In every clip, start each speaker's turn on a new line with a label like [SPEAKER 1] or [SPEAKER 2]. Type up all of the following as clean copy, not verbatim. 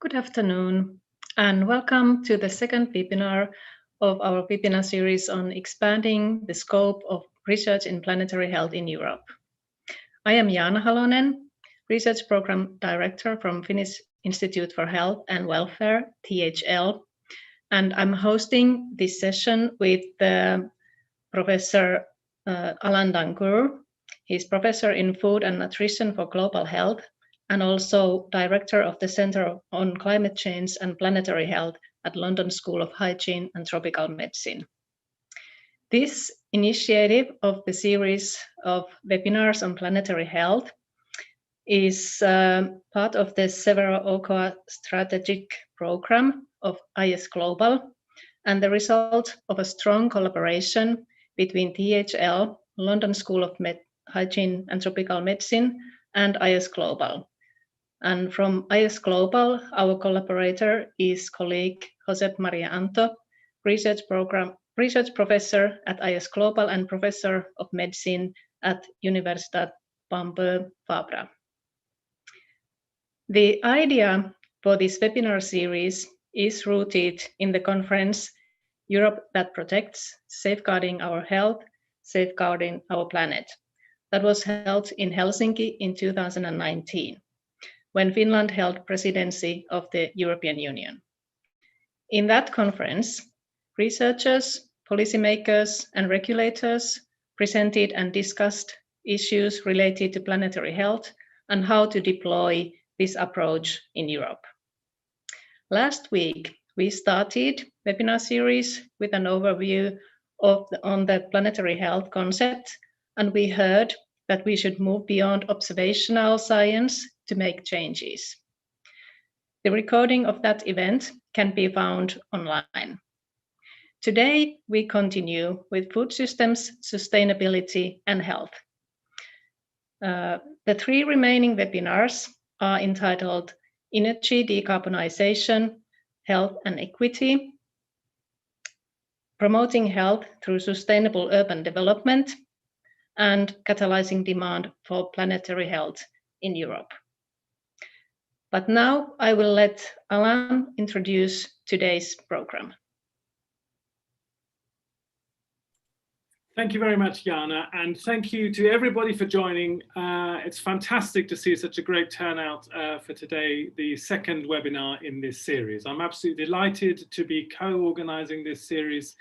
[SPEAKER 1] Good afternoon, and welcome to the second webinar of our webinar series on expanding the scope of research in planetary health in Europe. I am Jaana Halonen, Research Program Director from Finnish Institute for Health and Welfare, THL, and I'm hosting this session with Professor Alan Dancourt. He's Professor in Food and Nutrition for Global Health and also Director of the Centre on Climate Change and Planetary Health at London School of Hygiene and Tropical Medicine. This initiative of the series of webinars on planetary health is part of the Several OCOA strategic program of IS Global and the result of a strong collaboration between THL, London School of Hygiene and Tropical Medicine, and IS Global. And from IS Global, our collaborator is colleague Josep Maria Anto, research professor at IS Global and professor of medicine at Universitat Pompeu Fabra. The idea for this webinar series is rooted in the conference Europe that Protects, Safeguarding Our Health, Safeguarding Our Planet, that was held in Helsinki in 2019, when Finland held presidency of the European Union. In that conference, researchers, policymakers, and regulators presented and discussed issues related to planetary health and how to deploy this approach in Europe. Last week, we started a webinar series with an overview on the planetary health concept, and we heard that we should move beyond observational science to make changes. The recording of that event can be found online. Today, we continue with food systems, sustainability, and health. The three remaining webinars are entitled Energy Decarbonization, Health and Equity, Promoting Health through Sustainable Urban Development, and Catalyzing Demand for Planetary Health in Europe. But now I will let Alan introduce today's program.
[SPEAKER 2] Thank you very much, Jaana, and thank you to everybody for joining. It's fantastic to see such a great turnout for today, the second webinar in this series. I'm absolutely delighted to be co-organizing this series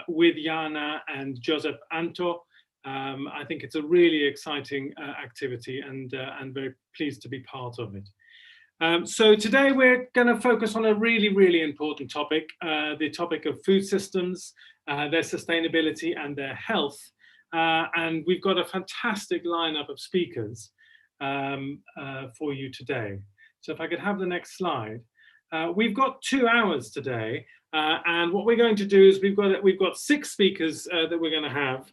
[SPEAKER 2] with Jaana and Josep Anto. I think it's a really exciting activity and very pleased to be part of it. So today we're going to focus on a really important topic, the topic of food systems, their sustainability and their health. And we've got a fantastic lineup of speakers for you today. So if I could have the next slide. We've got 2 hours today, and what we're going to do is we've got 6 speakers that we're going to have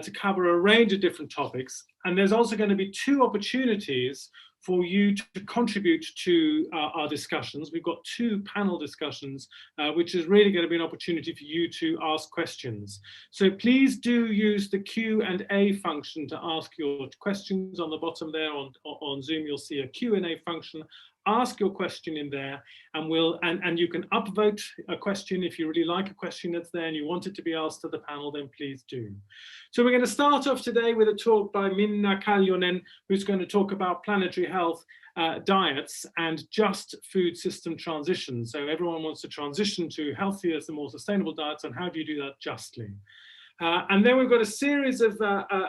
[SPEAKER 2] to cover a range of different topics. And there's also going to be 2 opportunities for you to contribute to our discussions. We've got 2 panel discussions, which is really going to be an opportunity for you to ask questions. So please do use the Q&A function to ask your questions. On the bottom there on Zoom, you'll see a Q&A function. Ask your question in there, and you can upvote a question. If you really like a question that's there and you want it to be asked to the panel, then please do. So we're going to start off today with a talk by Minna Kaljonen, who's going to talk about planetary health, diets, and just food system transition. So everyone wants to transition to healthier and more sustainable diets, and how do you do that justly? And then we've got a series of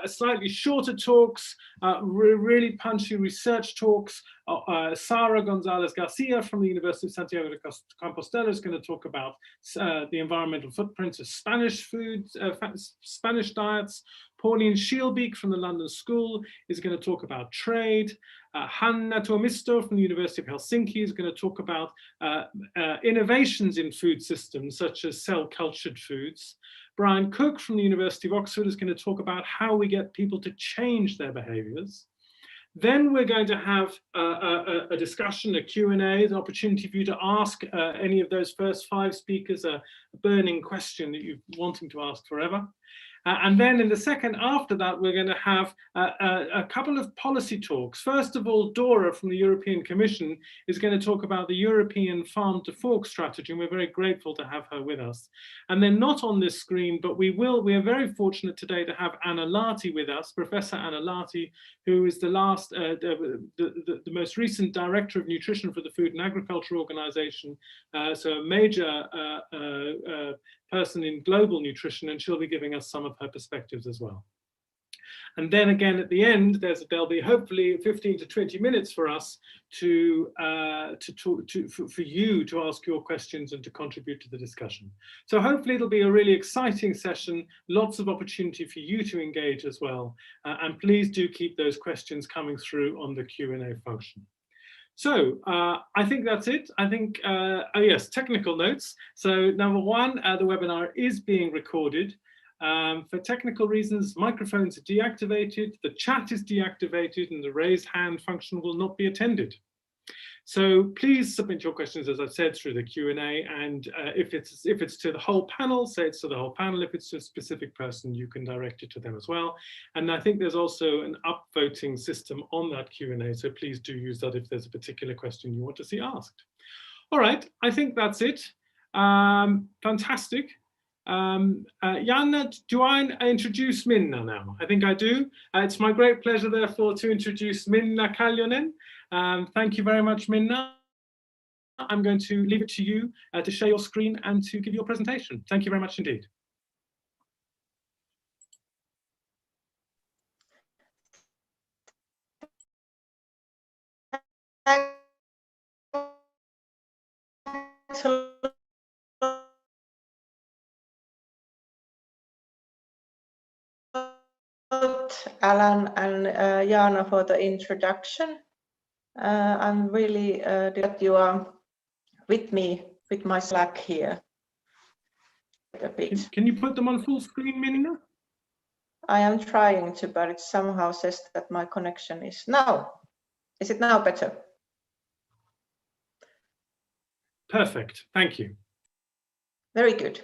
[SPEAKER 2] slightly shorter talks, really punchy research talks. Sara Gonzalez Garcia from the University of Santiago de Compostela is going to talk about the environmental footprint of Spanish foods, Spanish diets. Pauline Schielbeek from the London School is going to talk about trade. Hanna Tuomisto from the University of Helsinki is going to talk about innovations in food systems, such as cell-cultured foods. Brian Cook from the University of Oxford is going to talk about how we get people to change their behaviors. Then we're going to have a discussion, a Q&A, an opportunity for you to ask any of those first 5 speakers a burning question that you're wanting to ask forever. And then in the second after that, we're going to have a couple of policy talks. First of all, Dora from the European Commission is going to talk about the European Farm to Fork strategy, and we're very grateful to have her with us. And then not on this screen, but we are very fortunate today to have Anna Lahti with us, Professor Anna Lahti, who is the most recent Director of Nutrition for the Food and Agriculture Organization, so a major person in global nutrition, and she'll be giving us some of her perspectives as well. And then again at the end, there'll be hopefully 15 to 20 minutes for us for you to ask your questions and to contribute to the discussion. So hopefully it'll be a really exciting session, lots of opportunity for you to engage as well. And please do keep those questions coming through on the Q&A function. So I think that's it. I think, oh yes, technical notes. So number one, the webinar is being recorded. For technical reasons, microphones are deactivated, the chat is deactivated, and the raised hand function will not be attended. So please submit your questions, as I've said, through the Q&A, and if it's to the whole panel, say it's to the whole panel. If it's to a specific person, you can direct it to them as well. And I think there's also an upvoting system on that Q&A, so please do use that if there's a particular question you want to see asked. All right, I think that's it. Fantastic. Jana, do I introduce Minna now? I think I do. It's my great pleasure, therefore, to introduce Minna Kaljonen. Thank you very much, Minna. I'm going to leave it to you to share your screen and to give your presentation. Thank you very much indeed.
[SPEAKER 3] Alan and Jana for the introduction. I'm really that you are with me with my Slack here. A bit.
[SPEAKER 2] Can you put them on full screen, Minna?
[SPEAKER 3] I am trying to, but it somehow says that my connection is now. Is it now better?
[SPEAKER 2] Perfect. Thank you.
[SPEAKER 3] Very good.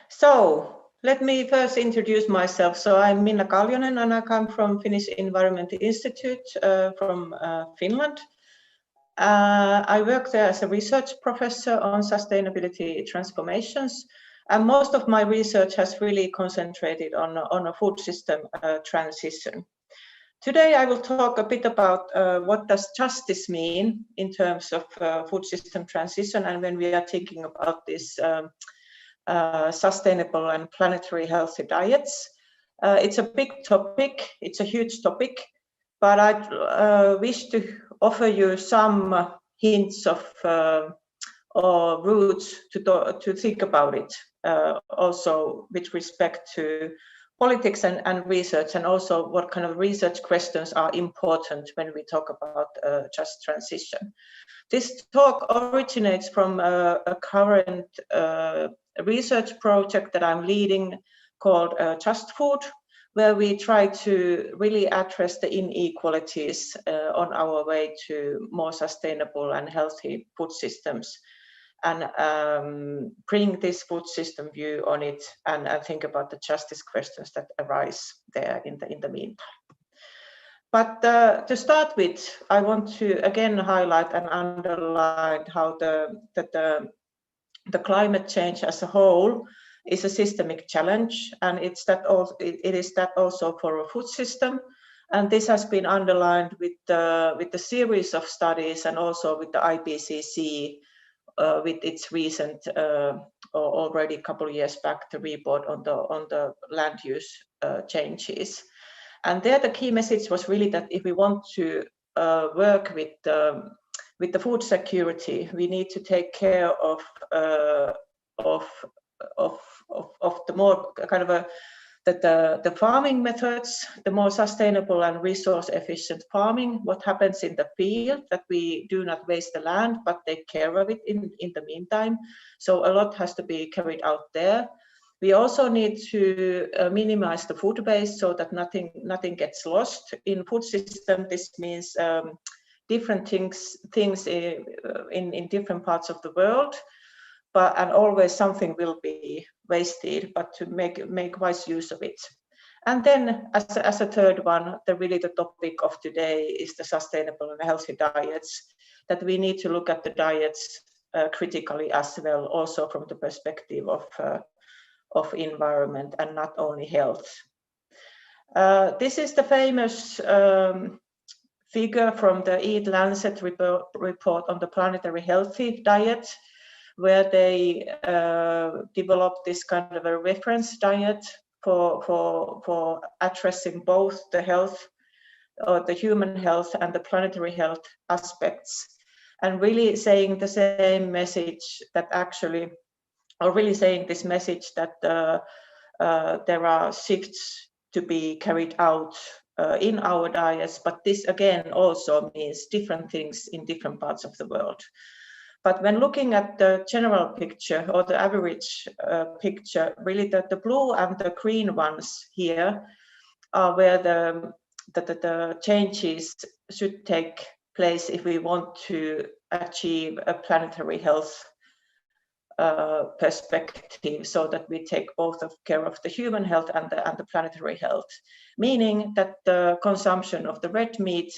[SPEAKER 3] So let me first introduce myself. So I'm Minna Kaljonen and I come from Finnish Environment Institute from Finland. I work there as a research professor on sustainability transformations, and most of my research has really concentrated on a food system transition. Today I will talk a bit about what does justice mean in terms of food system transition, and when we are thinking about this sustainable and planetary healthy diets. It's a big topic, it's a huge topic, but I wish to offer you some hints of or routes to think about it, also with respect to politics and research, and also what kind of research questions are important when we talk about just transition. This talk originates from a current research project that I'm leading called Just Food, where we try to really address the inequalities on our way to more sustainable and healthy food systems, and bring this food system view on it and think about the justice questions that arise there in the meantime. But to start with, I want to again highlight and underline how the climate change as a whole is a systemic challenge, and it is that also for a food system. And this has been underlined with the series of studies and also with the IPCC with its recent already a couple of years back the report on the land use changes. And there the key message was really that if we want to work with the food security, we need to take care of the more kind of the farming methods, the more sustainable and resource efficient farming, what happens in the field, that we do not waste the land but take care of it in the meantime. So a lot has to be carried out there. We also need to minimize the food waste so that nothing gets lost in food system. This means different things in different parts of the world, and always something will be wasted, but to make wise use of it. And then as a third one, the topic of today is the sustainable and healthy diets, that we need to look at the diets critically as well, also from the perspective of environment and not only health. This is the famous figure from the Eat Lancet report on the planetary healthy diet, where they developed this kind of a reference diet for addressing both the health, or the human health and the planetary health aspects, and really saying the same message that actually, or really saying this message that there are shifts to be carried out in our diets, but this again also means different things in different parts of the world. But when looking at the general picture or the average picture, really the blue and the green ones here are where the changes should take place if we want to achieve a planetary health perspective, so that we take both care of the human health and the planetary health, meaning that the consumption of the red meat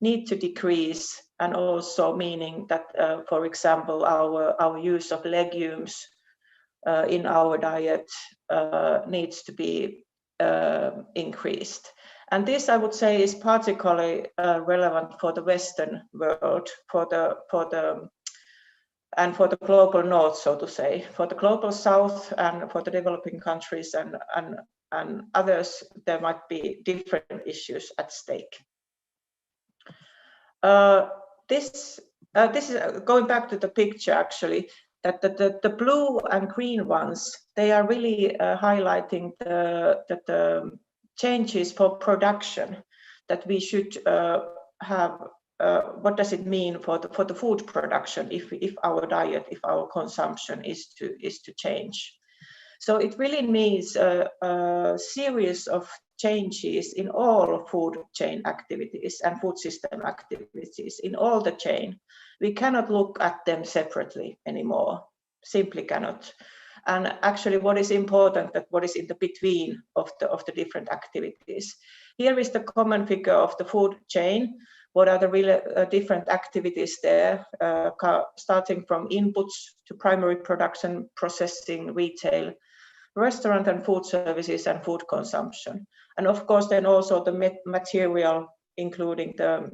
[SPEAKER 3] need to decrease, and also meaning that, for example, our use of legumes in our diet needs to be increased. And this, I would say, is particularly relevant for the Western world, for the global north, so to say. For the global south and for the developing countries and others, there might be different issues at stake. This is going back to the picture, actually, that the blue and green ones, they are really highlighting the changes for production that we should have. What does it mean for the food production if our diet, if our consumption is to change? So it really means a series of changes in all food chain activities and food system activities, in all the chain. We cannot look at them separately anymore, simply cannot. And actually what is important, that what is in the between of the different activities. Here is the common figure of the food chain. What are the really different activities there, starting from inputs to primary production, processing, retail, restaurant and food services, and food consumption. And of course, then also the material, including the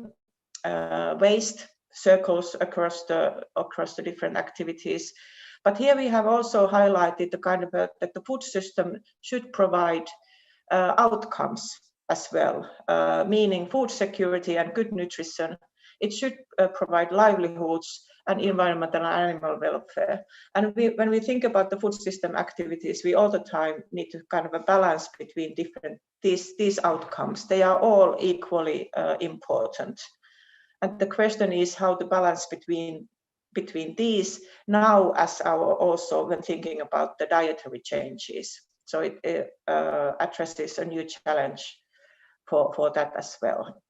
[SPEAKER 3] waste circles across the different activities. But here we have also highlighted the kind of that the food system should provide outcomes as well, meaning food security and good nutrition. It should provide livelihoods and environmental and animal welfare. And when we think about the food system activities, we all the time need to kind of a balance between these outcomes. They are all equally important. And the question is how the balance between these now, as our also when thinking about the dietary changes. So it addresses a new challenge for that as well.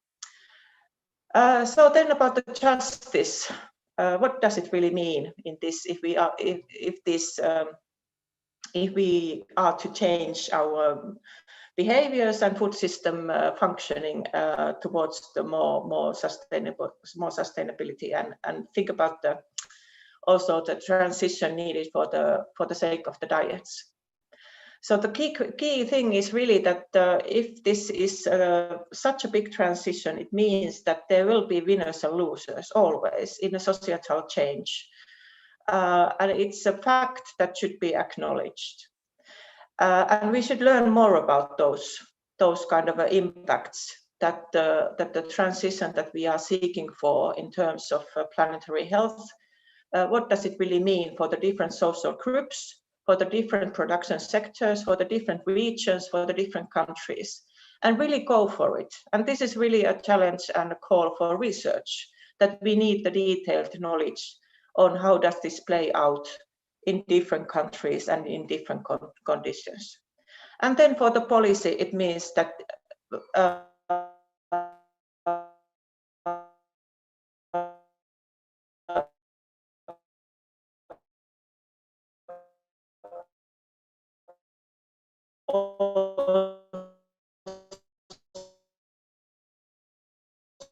[SPEAKER 3] So then about the justice, what does it really mean in this? If we are to change our behaviors and food system functioning towards the more sustainability, and think about also the transition needed for the sake of the diets. So the key thing is really that if this is such a big transition, it means that there will be winners and losers always in a societal change. And it's a fact that should be acknowledged. And we should learn more about those kind of impacts that the transition that we are seeking for in terms of planetary health. What does it really mean for the different social groups, for the different production sectors, for the different regions, for the different countries, and really go for it. And this is really a challenge and a call for research, that we need the detailed knowledge on how does this play out in different countries and in different conditions. And then for the policy, it means that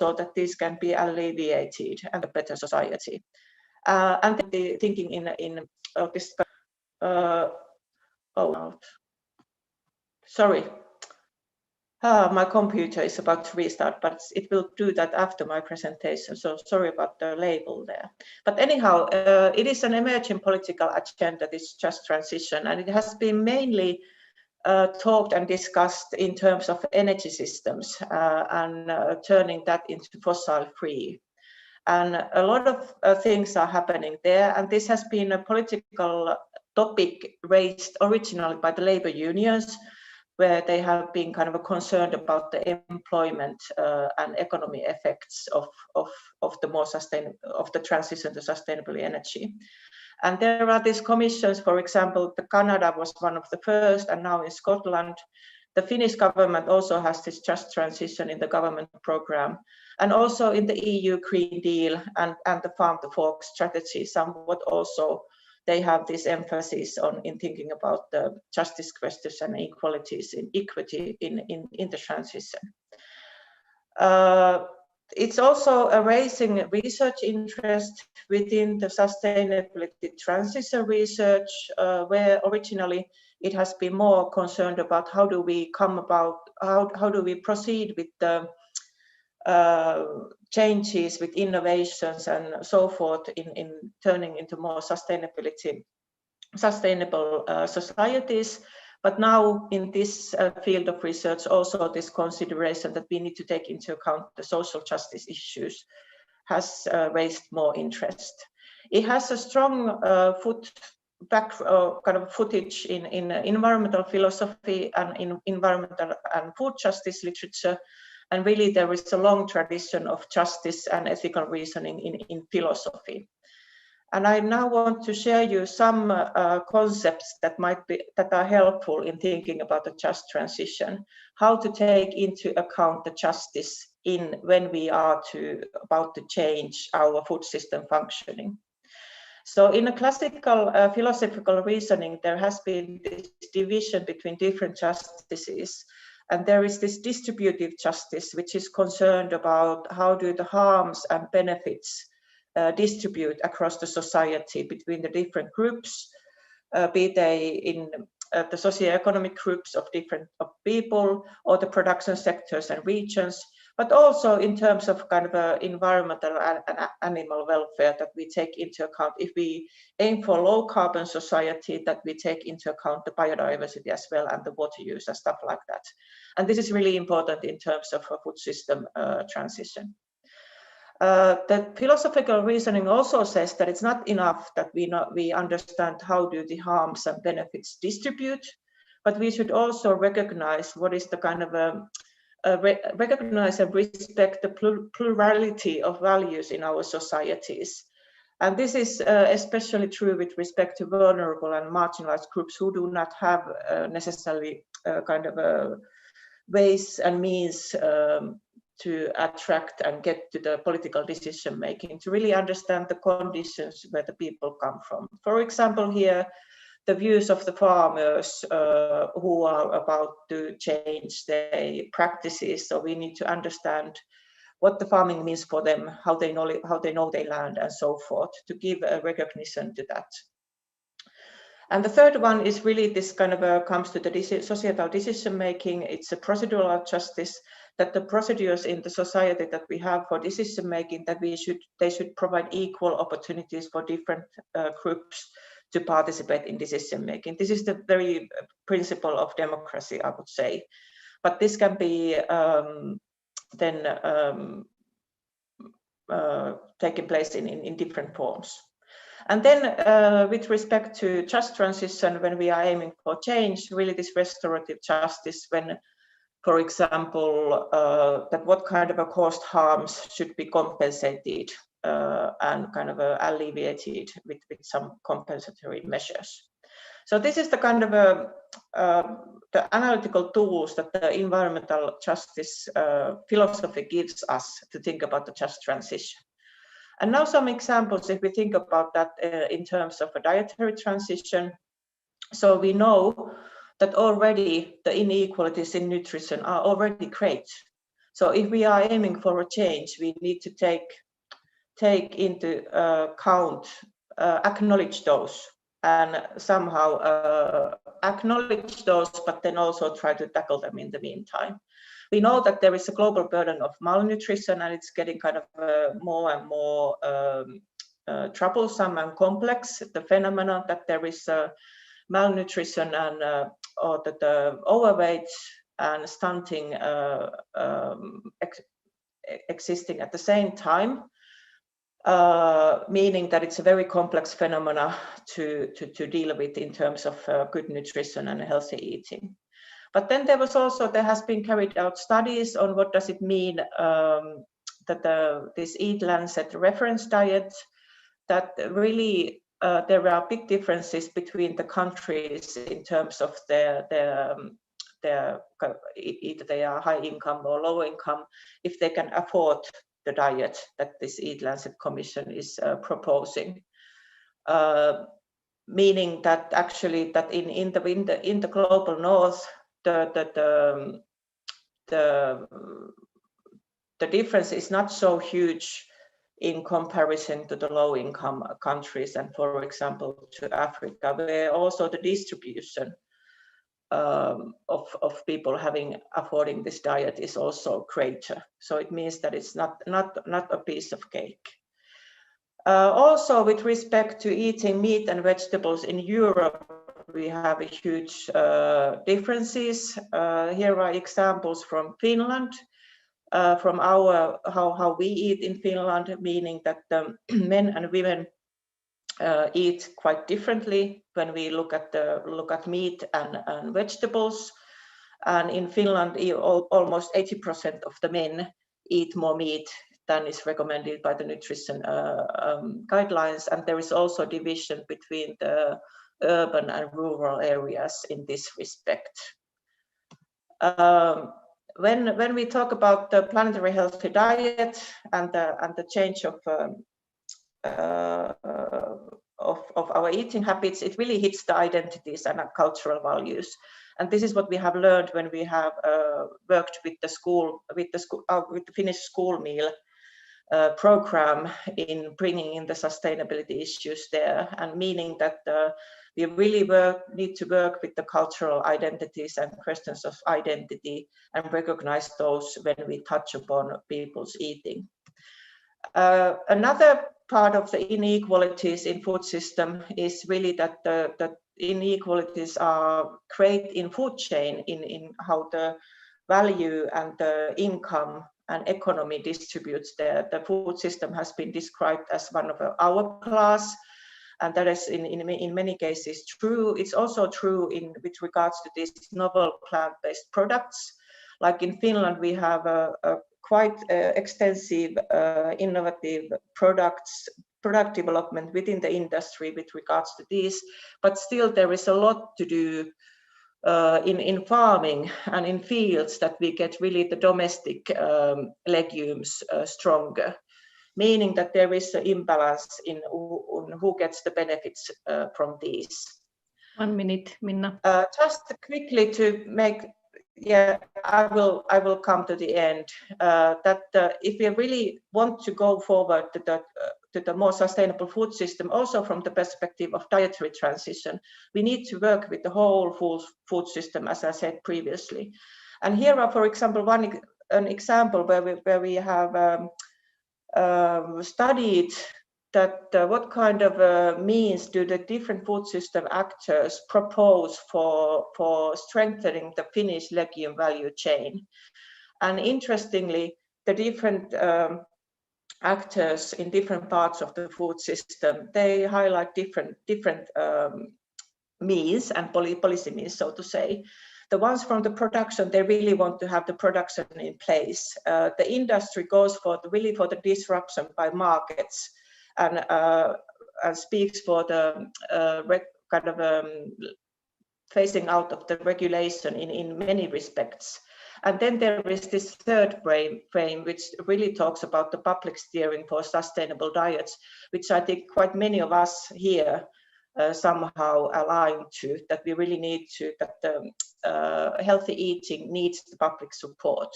[SPEAKER 3] also that this can be alleviated and a better society. And the thinking in this. Sorry. My computer is about to restart, but it will do that after my presentation. So sorry about the label there. But anyhow, it is an emerging political agenda, this just transition, and it has been mainly talked and discussed in terms of energy systems and turning that into fossil-free. And a lot of things are happening there, and this has been a political topic raised originally by the labor unions, where they have been kind of concerned about the employment and economy effects of the more of the transition to sustainable energy. And there are these commissions, for example, Canada was one of the first, and now in Scotland, the Finnish government also has this just transition in the government program, and also in the EU Green Deal and the Farm to Fork strategy, somewhat also they have this emphasis on in thinking about the justice questions and equalities in equity in the transition. It's also a raising research interest within the sustainability transition research, where originally it has been more concerned about how do we come about, how do we proceed with the changes with innovations and so forth in turning into more sustainable societies. But now in this field of research, also this consideration that we need to take into account the social justice issues has raised more interest. It has a strong kind of footage in environmental philosophy and in environmental and food justice literature. And really there is a long tradition of justice and ethical reasoning in philosophy. And I now want to share you some concepts that are helpful in thinking about the just transition, how to take into account the justice when we are about to change our food system functioning. So in a classical philosophical reasoning, there has been this division between different justices. And there is this distributive justice, which is concerned about how do the harms and benefits distribute across the society between the different groups, be they in the socioeconomic groups of different people or the production sectors and regions, but also in terms of kind of environmental and animal welfare that we take into account. If we aim for low carbon society, that we take into account the biodiversity as well and the water use and stuff like that. And this is really important in terms of a food system transition. The philosophical reasoning also says that it's not enough that we understand how do the harms and benefits distribute, but we should also recognize what is the kind of recognize and respect the plurality of values in our societies. And this is especially true with respect to vulnerable and marginalized groups who do not have necessarily kind of ways and means to attract and get to the political decision making, to really understand the conditions where the people come from. For example, here, the views of the farmers who are about to change their practices. So we need to understand what the farming means for them, how they know their land and so forth, to give a recognition to that. And the third one is really this kind of comes to the societal decision making. It's a procedural justice, that the procedures in the society that we have for decision making, that they should provide equal opportunities for different groups to participate in decision making. This is the very principle of democracy, I would say. But this can be taking place in different forms. And then with respect to just transition, when we are aiming for change, really this restorative justice, when, for example, that what kind of caused harms should be compensated and kind of alleviated with some compensatory measures. So this is the kind of the analytical tools that the environmental justice philosophy gives us to think about the just transition. And now some examples, if we think about that in terms of a dietary transition. So we know that already the inequalities in nutrition are already great. So if we are aiming for a change, we need to take into account, acknowledge those, and somehow acknowledge those, but then also try to tackle them in the meantime. We know that there is a global burden of malnutrition, and it's getting kind of more and more troublesome and complex, the phenomenon that there is malnutrition and or the overweight and stunting existing at the same time, meaning that it's a very complex phenomena to deal with in terms of good nutrition and healthy eating. But then there has been carried out studies on what does it mean that this Eat Lancet reference diet, that really there are big differences between the countries in terms of their either they are high income or low income, if they can afford the diet that this Eat Lancet Commission is proposing. Meaning that actually that in the global north, the difference is not so huge in comparison to the low income countries, and for example to Africa, where also the distribution of people affording this diet is also greater. So it means that it's not a piece of cake. Also, with respect to eating meat and vegetables in Europe, we have a huge differences. Here are examples from Finland, from how we eat in Finland, meaning that men and women eat quite differently when we look at meat and vegetables. And in Finland, almost 80% of the men eat more meat than is recommended by the nutrition guidelines. And there is also division between the urban and rural areas in this respect. When we talk about the planetary healthy diet and the change of our eating habits, it really hits the identities and cultural values. And this is what we have learned when we have worked with the Finnish school meal program in bringing in the sustainability issues there, and meaning that we really need to work with the cultural identities and questions of identity and recognize those when we touch upon people's eating. Another part of the inequalities in food system is really that the inequalities are great in food chain, in how the value and the income and economy distributes there. The food system has been described as one of our class, and that is in many cases true. It's also true with regards to these novel plant-based products. Like in Finland, we have a quite extensive innovative product development within the industry with regards to these, but still there is a lot to do in farming and in fields, that we get really the domestic legumes stronger, meaning that there is an imbalance in who gets the benefits from these.
[SPEAKER 1] 1 minute, Minna.
[SPEAKER 3] Just quickly to make, I will come to the end. If we really want to go forward to the more sustainable food system, also from the perspective of dietary transition, we need to work with the whole food system, as I said previously. And here are, for example, an example where we have studied that what kind of means do the different food system actors propose for strengthening the Finnish legume value chain. And interestingly, the different actors in different parts of the food system, they highlight different means and policy means, so to say. The ones from the production, they really want to have the production in place. The industry goes for the disruption by markets, and speaks for the kind of phasing out of the regulation in many respects. And then there is this third frame, which really talks about the public steering for sustainable diets, which I think quite many of us here somehow align to, that we really need to, that healthy eating needs the public support.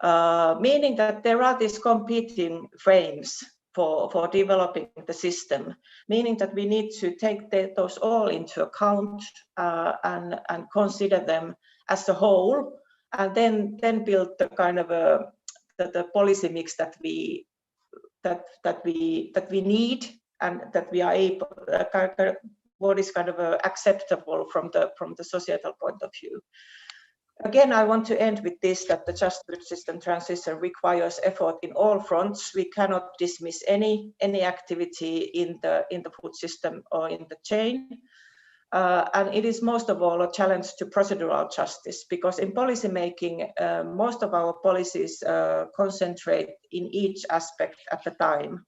[SPEAKER 3] meaning that there are these competing frames for developing the system, meaning that we need to take those all into account and consider them as a whole, and then build the kind of the policy mix that we need, and that we are able, what is kind of acceptable from the societal point of view. Again, I want to end with this, that the just food system transition requires effort in all fronts. We cannot dismiss any activity in the food system or in the chain. And it is most of all a challenge to procedural justice, because in policy making, most of our policies concentrate in each aspect at the time.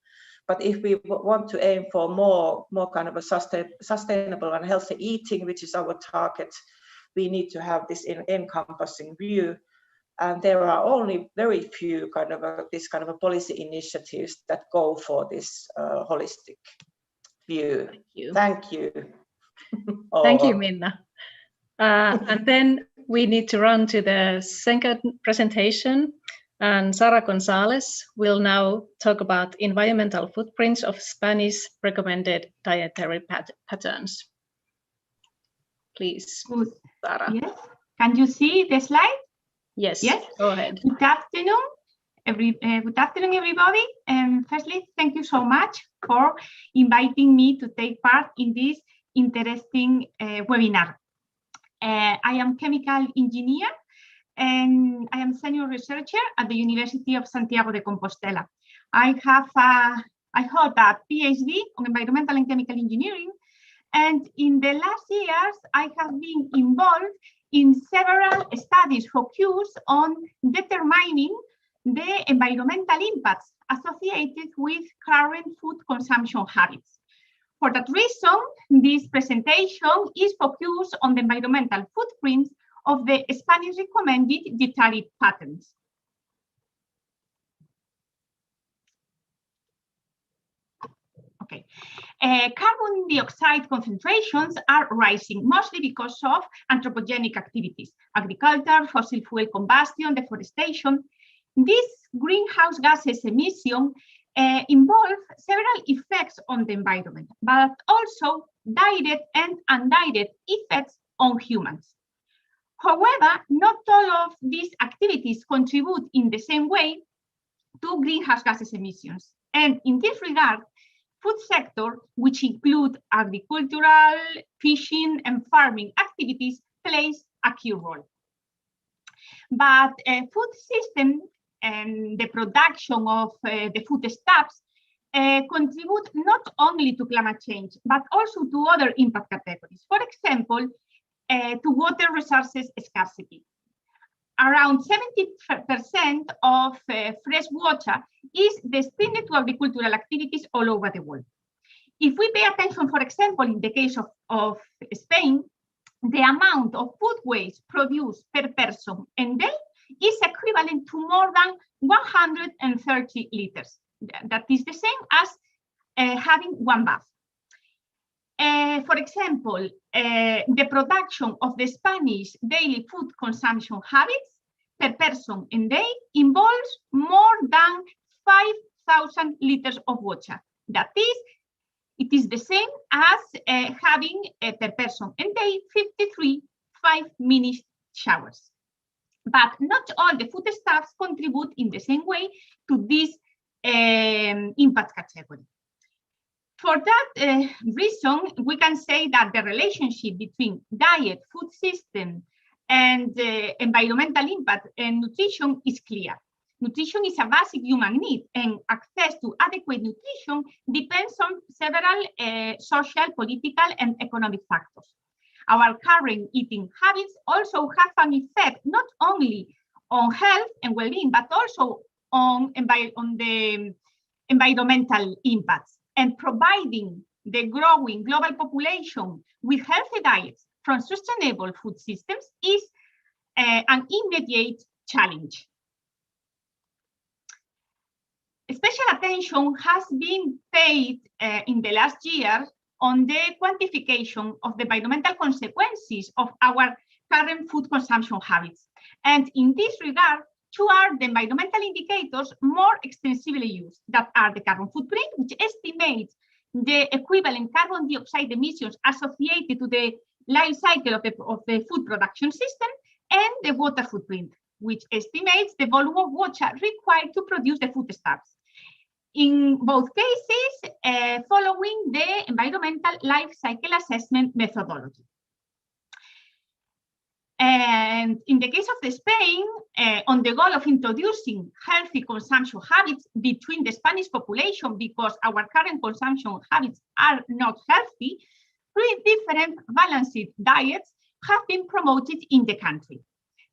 [SPEAKER 3] But if we want to aim for more kind of a sustainable and healthy eating, which is our target, we need to have this encompassing view. And there are only very few kind of this kind of policy initiatives that go for this holistic view. Thank you.
[SPEAKER 1] Thank you, Minna. And then we need to run to the second presentation. And Sara Gonzalez will now talk about environmental footprints of Spanish recommended dietary patterns. Please, Sara.
[SPEAKER 4] Yes. Can you see the slide?
[SPEAKER 1] Yes.
[SPEAKER 4] Yes.
[SPEAKER 1] Go ahead.
[SPEAKER 4] Good afternoon, everybody. And firstly, thank you so much for inviting me to take part in this interesting webinar. I am chemical engineer, and I am senior researcher at the University of Santiago de Compostela. I hold a PhD on environmental and chemical engineering, and in the last years, I have been involved in several studies focused on determining the environmental impacts associated with current food consumption habits. For that reason, this presentation is focused on the environmental footprints of the Spanish recommended dietary patterns. Okay. Carbon dioxide concentrations are rising, mostly because of anthropogenic activities, agriculture, fossil fuel combustion, deforestation. This greenhouse gases emission involve several effects on the environment, but also direct and indirect effects on humans. However, not all of these activities contribute in the same way to greenhouse gases emissions. And in this regard, food sector, which include agricultural, fishing, and farming activities, plays a key role. But food system and the production of the foodstuffs contribute not only to climate change, but also to other impact categories. For example, to water resources scarcity. Around 70% of fresh water is destined to agricultural activities all over the world. If we pay attention, for example, in the case of Spain, the amount of food waste produced per person and day is equivalent to more than 130 liters. That is the same as having one bath. For example, the production of the Spanish daily food consumption habits per person and day involves more than 5,000 liters of water. That is, it is the same as having per person and day 53 5-minute showers. But not all the foodstuffs contribute in the same way to this impact category. For that reason, we can say that the relationship between diet, food system, and environmental impact and nutrition is clear. Nutrition is a basic human need, and access to adequate nutrition depends on several social, political, and economic factors. Our current eating habits also have an effect not only on health and well-being, but also on the environmental impacts. And providing the growing global population with healthy diets from sustainable food systems is an immediate challenge. Special attention has been paid in the last year on the quantification of the environmental consequences of our current food consumption habits. And in this regard, two are the environmental indicators more extensively used, that are the carbon footprint, which estimates the equivalent carbon dioxide emissions associated to the life cycle of the food production system, and the water footprint, which estimates the volume of water required to produce the foodstuffs. In both cases, following the environmental life cycle assessment methodology. And in the case of the Spain, on the goal of introducing healthy consumption habits between the Spanish population, because our current consumption habits are not healthy, 3 different balanced diets have been promoted in the country.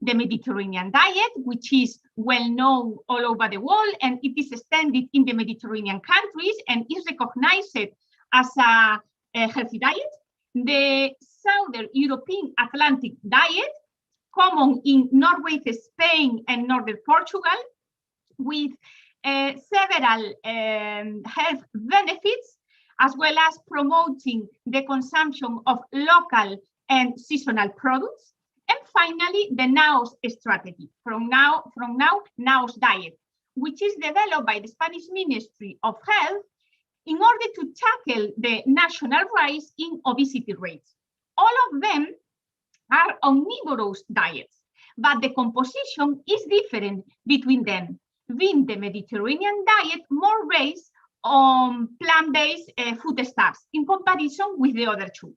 [SPEAKER 4] The Mediterranean diet, which is well known all over the world, and it is extended in the Mediterranean countries and is recognized as a healthy diet. The Southern European Atlantic diet, common in Norway, Spain, and Northern Portugal, with several health benefits, as well as promoting the consumption of local and seasonal products. And finally, the NAOS strategy, from now NAOS diet, which is developed by the Spanish Ministry of Health in order to tackle the national rise in obesity rates. All of them are omnivorous diets, but the composition is different between them, being the Mediterranean diet more based on plant-based foodstuffs in comparison with the other two.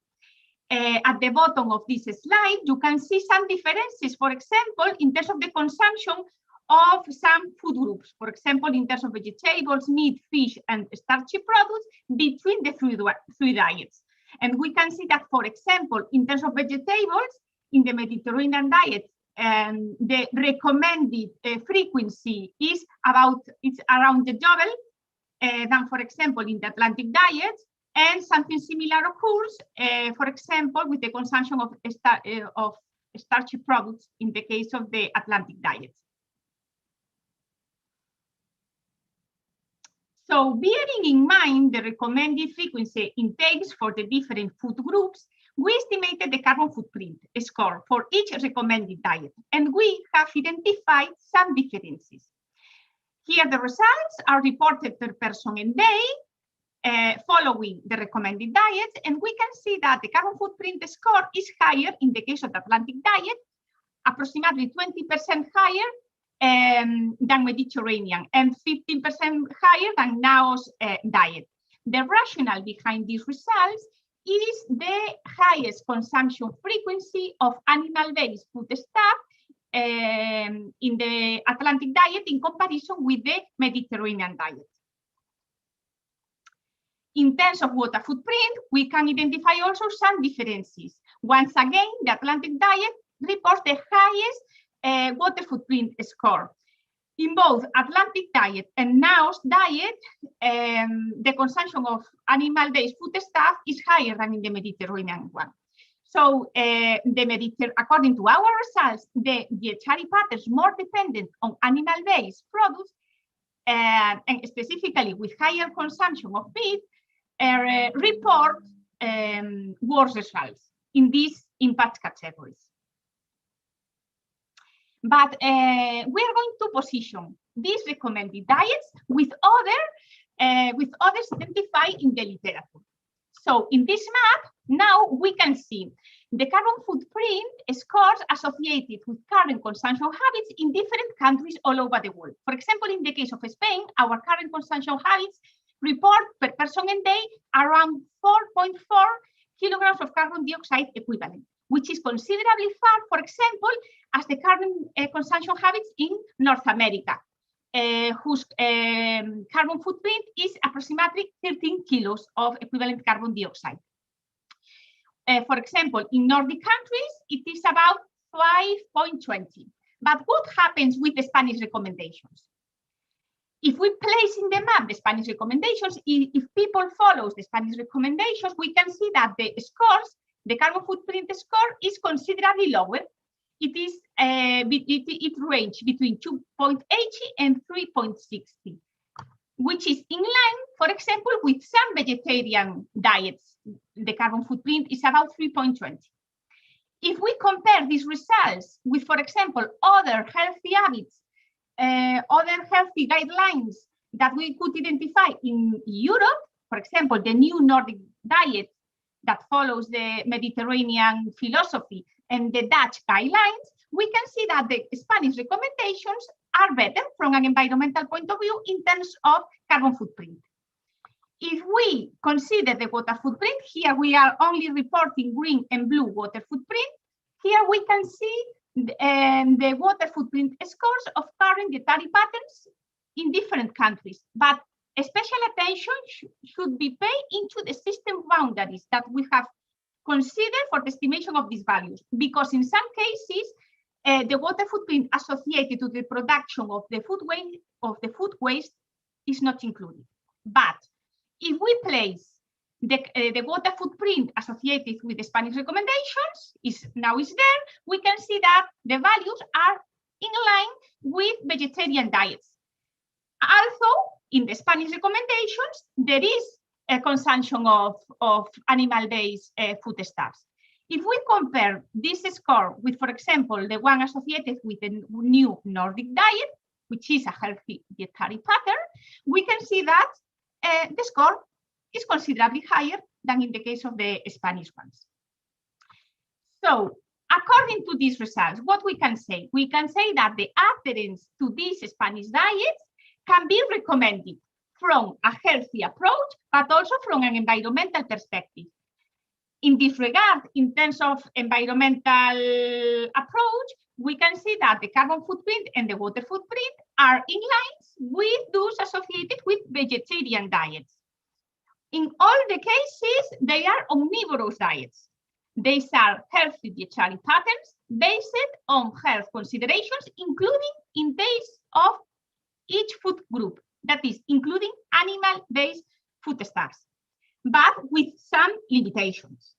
[SPEAKER 4] At the bottom of this slide, you can see some differences, for example, in terms of the consumption of some food groups, for example, in terms of vegetables, meat, fish, and starchy products between the three diets. And we can see that, for example, in terms of vegetables, in the Mediterranean diet, the recommended frequency is around the double than, for example, in the Atlantic diet. And something similar occurs, for example, with the consumption of starchy products in the case of the Atlantic diet. So bearing in mind the recommended frequency intakes for the different food groups, we estimated the carbon footprint score for each recommended diet, and we have identified some differences. Here the results are reported per person and day, following the recommended diets, and we can see that the carbon footprint score is higher in the case of the Atlantic diet, approximately 20% higher than Mediterranean, and 15% higher than NAOS diet. The rationale behind these results is the highest consumption frequency of animal-based foodstuff in the Atlantic diet in comparison with the Mediterranean diet. In terms of water footprint, we can identify also some differences. Once again, the Atlantic diet reports the highest water footprint score. In both Atlantic diet and NAOS diet, the consumption of animal-based foodstuff is higher than in the Mediterranean one. So according to our results, the dietary patterns more dependent on animal-based products, and specifically with higher consumption of meat, report worse results in these impact categories. But we are going to position these recommended diets with others identified in the literature. So in this map, now we can see the carbon footprint scores associated with current consumption habits in different countries all over the world. For example, in the case of Spain, our current consumption habits report per person and day around 4.4 kilograms of carbon dioxide equivalent, which is considerably far, for example, as the current consumption habits in North America, whose carbon footprint is approximately 13 kilos of equivalent carbon dioxide. For example, in Nordic countries, it is about 5.20. But what happens with the Spanish recommendations? If we place in the map the Spanish recommendations, if people follow the Spanish recommendations, we can see that the scores, the carbon footprint score is considerably lower. It is it ranges between 2.80 and 3.60, which is in line, for example, with some vegetarian diets. The carbon footprint is about 3.20. If we compare these results with, for example, other healthy habits other healthy guidelines that we could identify in Europe, for example, the new Nordic diet that follows the Mediterranean philosophy and the Dutch guidelines, we can see that the Spanish recommendations are better from an environmental point of view in terms of carbon footprint. If we consider the water footprint, here we are only reporting green and blue water footprint. Here we can see the water footprint scores of current dietary patterns in different countries, but special attention should be paid into the system boundaries that we have considered for the estimation of these values, because in some cases, the water footprint associated to the production of the food waste is not included. But if we place the water footprint associated with the Spanish recommendations is there, we can see that the values are in line with vegetarian diets. Also, in the Spanish recommendations, there is a consumption of animal-based foodstuffs. If we compare this score with, for example, the one associated with the new Nordic diet, which is a healthy dietary pattern, we can see that the score is considerably higher than in the case of the Spanish ones. So, according to these results, what we can say? We can say that the adherence to these Spanish diets can be recommended from a healthy approach, but also from an environmental perspective. In this regard, in terms of environmental approach, we can see that the carbon footprint and the water footprint are in line with those associated with vegetarian diets. In all the cases, they are omnivorous diets. These are healthy dietary patterns based on health considerations, including in case of each food group, that is, including animal-based foodstuffs, but with some limitations.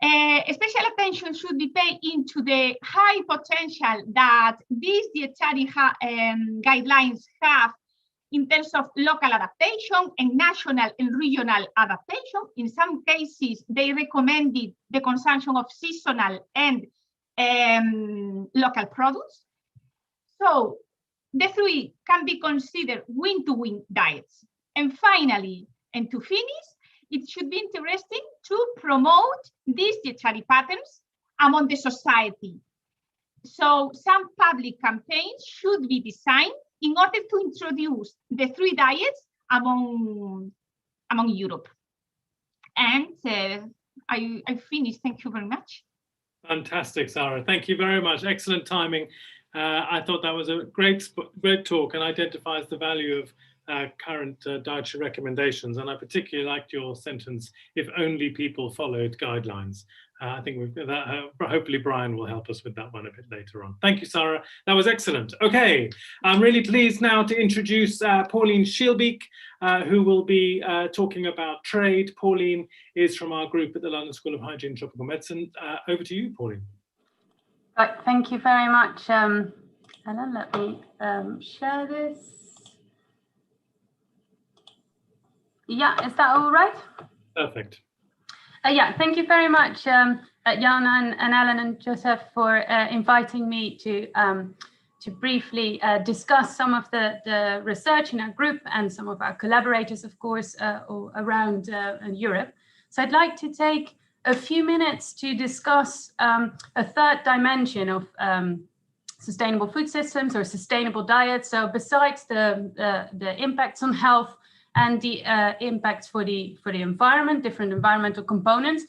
[SPEAKER 4] Special attention should be paid into the high potential that these dietary guidelines have in terms of local adaptation and national and regional adaptation. In some cases, they recommended the consumption of seasonal and local products. So the three can be considered win-to-win diets. And finally, and to finish, it should be interesting to promote these dietary patterns among the society. So some public campaigns should be designed in order to introduce the three diets among Europe. And I finished. Thank you very much.
[SPEAKER 2] Fantastic, Sarah. Thank you very much. Excellent timing. I thought that was a great talk and identifies the value of current dietary recommendations. And I particularly liked your sentence, if only people followed guidelines. I think hopefully Brian will help us with that one a bit later on. Thank you, Sarah. That was excellent. Okay, I'm really pleased now to introduce Pauline Schielbeek, who will be talking about trade. Pauline is from our group at the London School of Hygiene and Tropical Medicine. Over to you, Pauline.
[SPEAKER 5] Right, thank you very much, Ellen. Let me share this. Yeah, is that all right?
[SPEAKER 2] Perfect.
[SPEAKER 5] Yeah, thank you very much, Jana and Ellen and Joseph, for inviting me to briefly discuss some of the research in our group and some of our collaborators, of course, around Europe. So I'd like to take a few minutes to discuss a third dimension of sustainable food systems or sustainable diets. So besides the impacts on health and the impacts for the environment, different environmental components,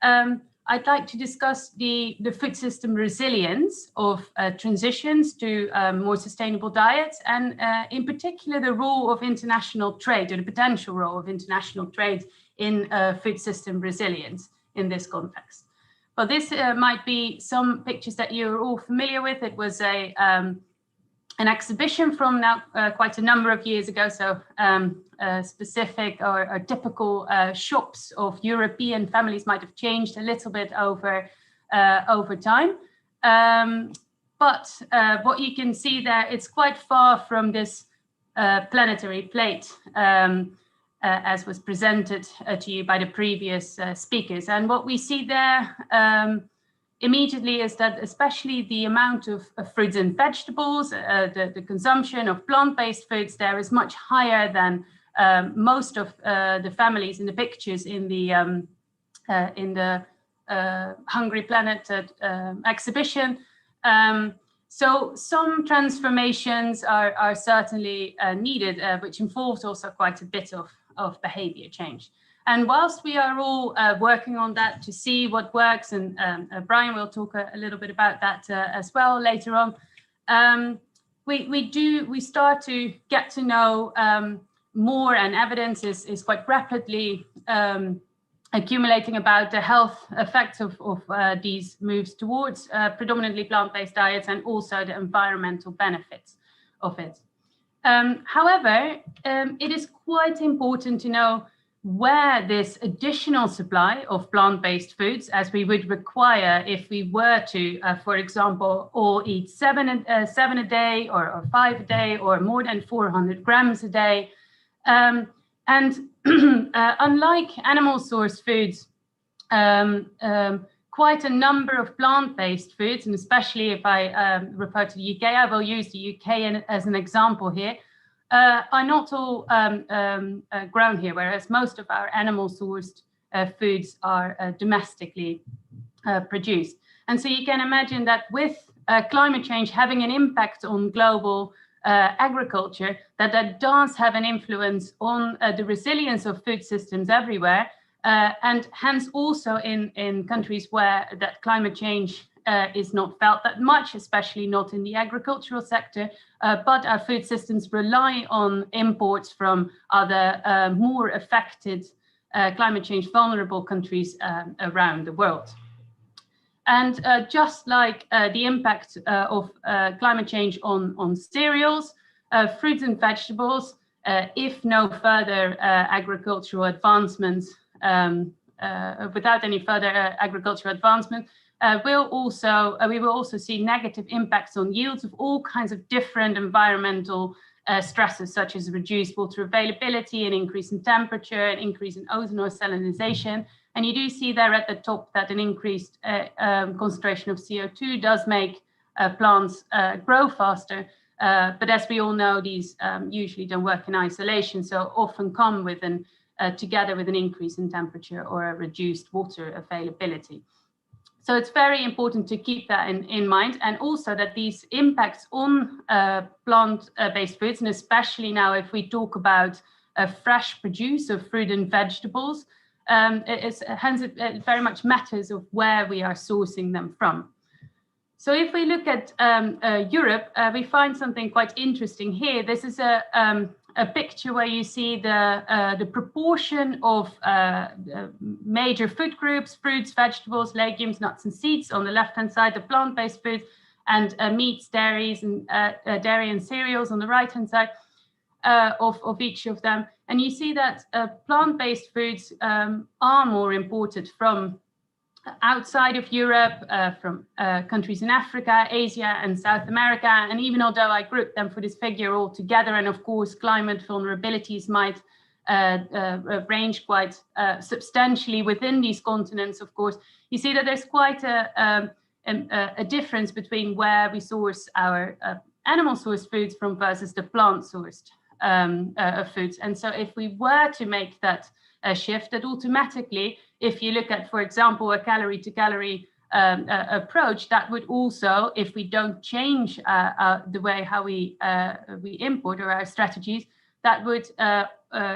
[SPEAKER 5] I'd like to discuss the food system resilience of transitions to more sustainable diets, and in particular the role of international trade, or the potential role of international trade in food system resilience in this context. Well, this might be some pictures that you're all familiar with. It was an exhibition from now quite a number of years ago, so specific or typical shops of European families might have changed a little bit over time. But what you can see there, it's quite far from this planetary plate as was presented to you by the previous speakers. And what we see there immediately is that especially the amount of fruits and vegetables, the consumption of plant-based foods there is much higher than most of the families in the pictures in the Hungry Planet exhibition. So some transformations are certainly needed, which involves also quite a bit of behavior change. And whilst we are all working on that to see what works, and Brian will talk a little bit about that as well later on, we start to get to know more, and evidence is quite rapidly accumulating about the health effects of these moves towards predominantly plant-based diets, and also the environmental benefits of it. However, it is quite important to know where this additional supply of plant-based foods, as we would require if we were to, for example, all eat seven a day, or 5 a day, or more than 400 grams a day. And unlike animal source foods, quite a number of plant-based foods, and especially if I refer to the UK, I will use the UK as an example here, are not all grown here, whereas most of our animal sourced foods are domestically produced. And so you can imagine that with climate change having an impact on global agriculture, that does have an influence on the resilience of food systems everywhere, and hence also in countries where that climate change is not felt that much, especially not in the agricultural sector, but our food systems rely on imports from other more affected climate change vulnerable countries around the world. And just like the impact of climate change on cereals, fruits and vegetables, if no further agricultural advancements, without any further agricultural advancement, we will also see negative impacts on yields of all kinds of different environmental stresses, such as reduced water availability, an increase in temperature, an increase in ozone or salinization. And you do see there at the top that an increased concentration of CO2 does make plants grow faster. But as we all know, these usually don't work in isolation, so often come with together with an increase in temperature or a reduced water availability. So it's very important to keep that in mind, and also that these impacts on plant-based foods, and especially now if we talk about fresh produce of fruit and vegetables, hence it very much matters of where we are sourcing them from. So if we look at Europe, we find something quite interesting here. This is a picture where you see the proportion of major food groups: fruits, vegetables, legumes, nuts and seeds on the left-hand side, the plant-based foods, and meats, dairies, and dairy and cereals on the right-hand side of each of them. And you see that plant-based foods are more imported from outside of Europe, from countries in Africa, Asia, and South America. And even although I grouped them for this figure all together, and of course climate vulnerabilities might range quite substantially within these continents, of course, you see that there's quite a difference between where we source our animal sourced foods from versus the plant sourced foods. And so if we were to make that shift, that automatically, if you look at, for example, a calorie to calorie approach, that would also, if we don't change the way how we import or our strategies, that would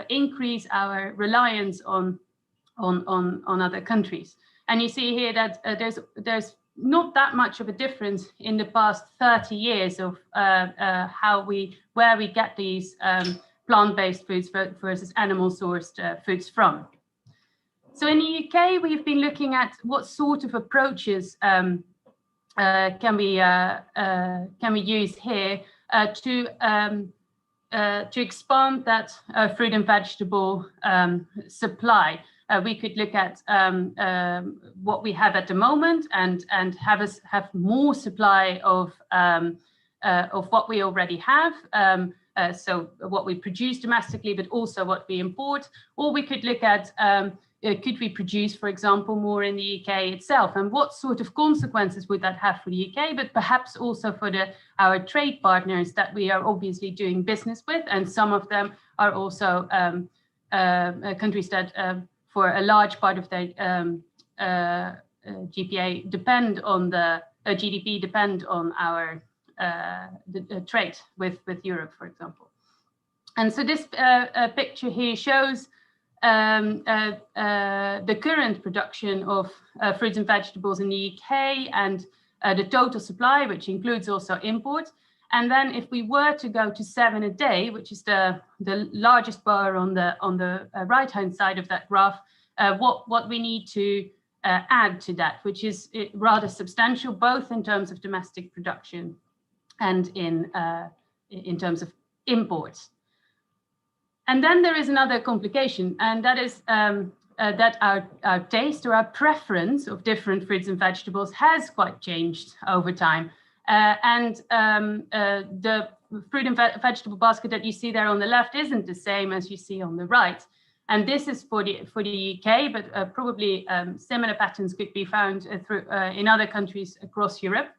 [SPEAKER 5] increase our reliance on other countries. And you see here that there's not that much of a difference in the past 30 years of where we get these plant-based foods versus animal-sourced foods from. So in the UK, we've been looking at what sort of approaches can we use here to expand that fruit and vegetable supply. We could look at what we have at the moment and have more supply of what we already have. So what we produce domestically, but also what we import. Or we could look at could we produce, for example, more in the UK itself? And what sort of consequences would that have for the UK, but perhaps also for our trade partners that we are obviously doing business with? And some of them are also countries that for a large part of their GPA depend on the GDP depend on our the trade with Europe, for example. And so this picture here shows the current production of fruits and vegetables in the UK and the total supply, which includes also imports. And then if we were to go to 7 a day, which is the largest bar on the right-hand side of that graph, what we need to add to that, which is rather substantial, both in terms of domestic production and in terms of imports. And then there is another complication, and that is that our taste or our preference of different fruits and vegetables has quite changed over time. The fruit and vegetable basket that you see there on the left isn't the same as you see on the right. And this is for the UK, but probably similar patterns could be found in other countries across Europe.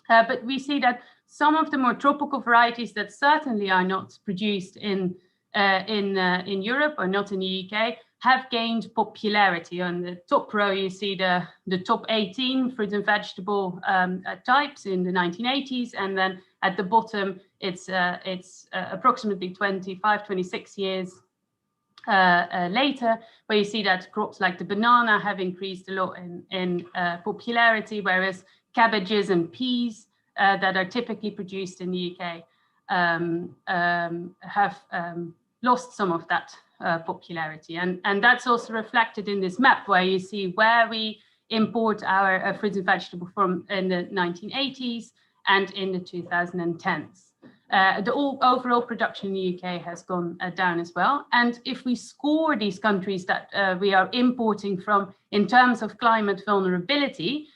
[SPEAKER 5] But we see that some of the more tropical varieties that certainly are not produced in Europe or not in the UK have gained popularity. On the top row, you see the top 18 fruit and vegetable types in the 1980s, and then at the bottom, it's approximately 25, 26 years later, where you see that crops like the banana have increased a lot in popularity, whereas cabbages and peas that are typically produced in the UK have lost some of that popularity. And that's also reflected in this map, where you see where we import our fruits and vegetables from in the 1980s and in the 2010s. The overall production in the UK has gone down as well. And if we score these countries that we are importing from in terms of climate vulnerability,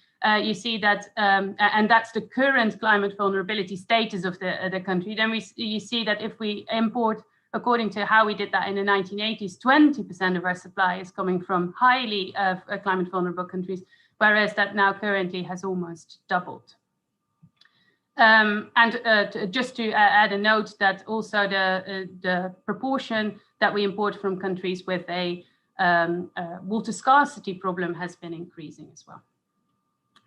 [SPEAKER 5] you see that, and that's the current climate vulnerability status of the country, then you see that if we import, according to how we did that in the 1980s, 20% of our supply is coming from highly climate vulnerable countries, whereas that now currently has almost doubled. Just to add a note that also the proportion that we import from countries with a water scarcity problem has been increasing as well.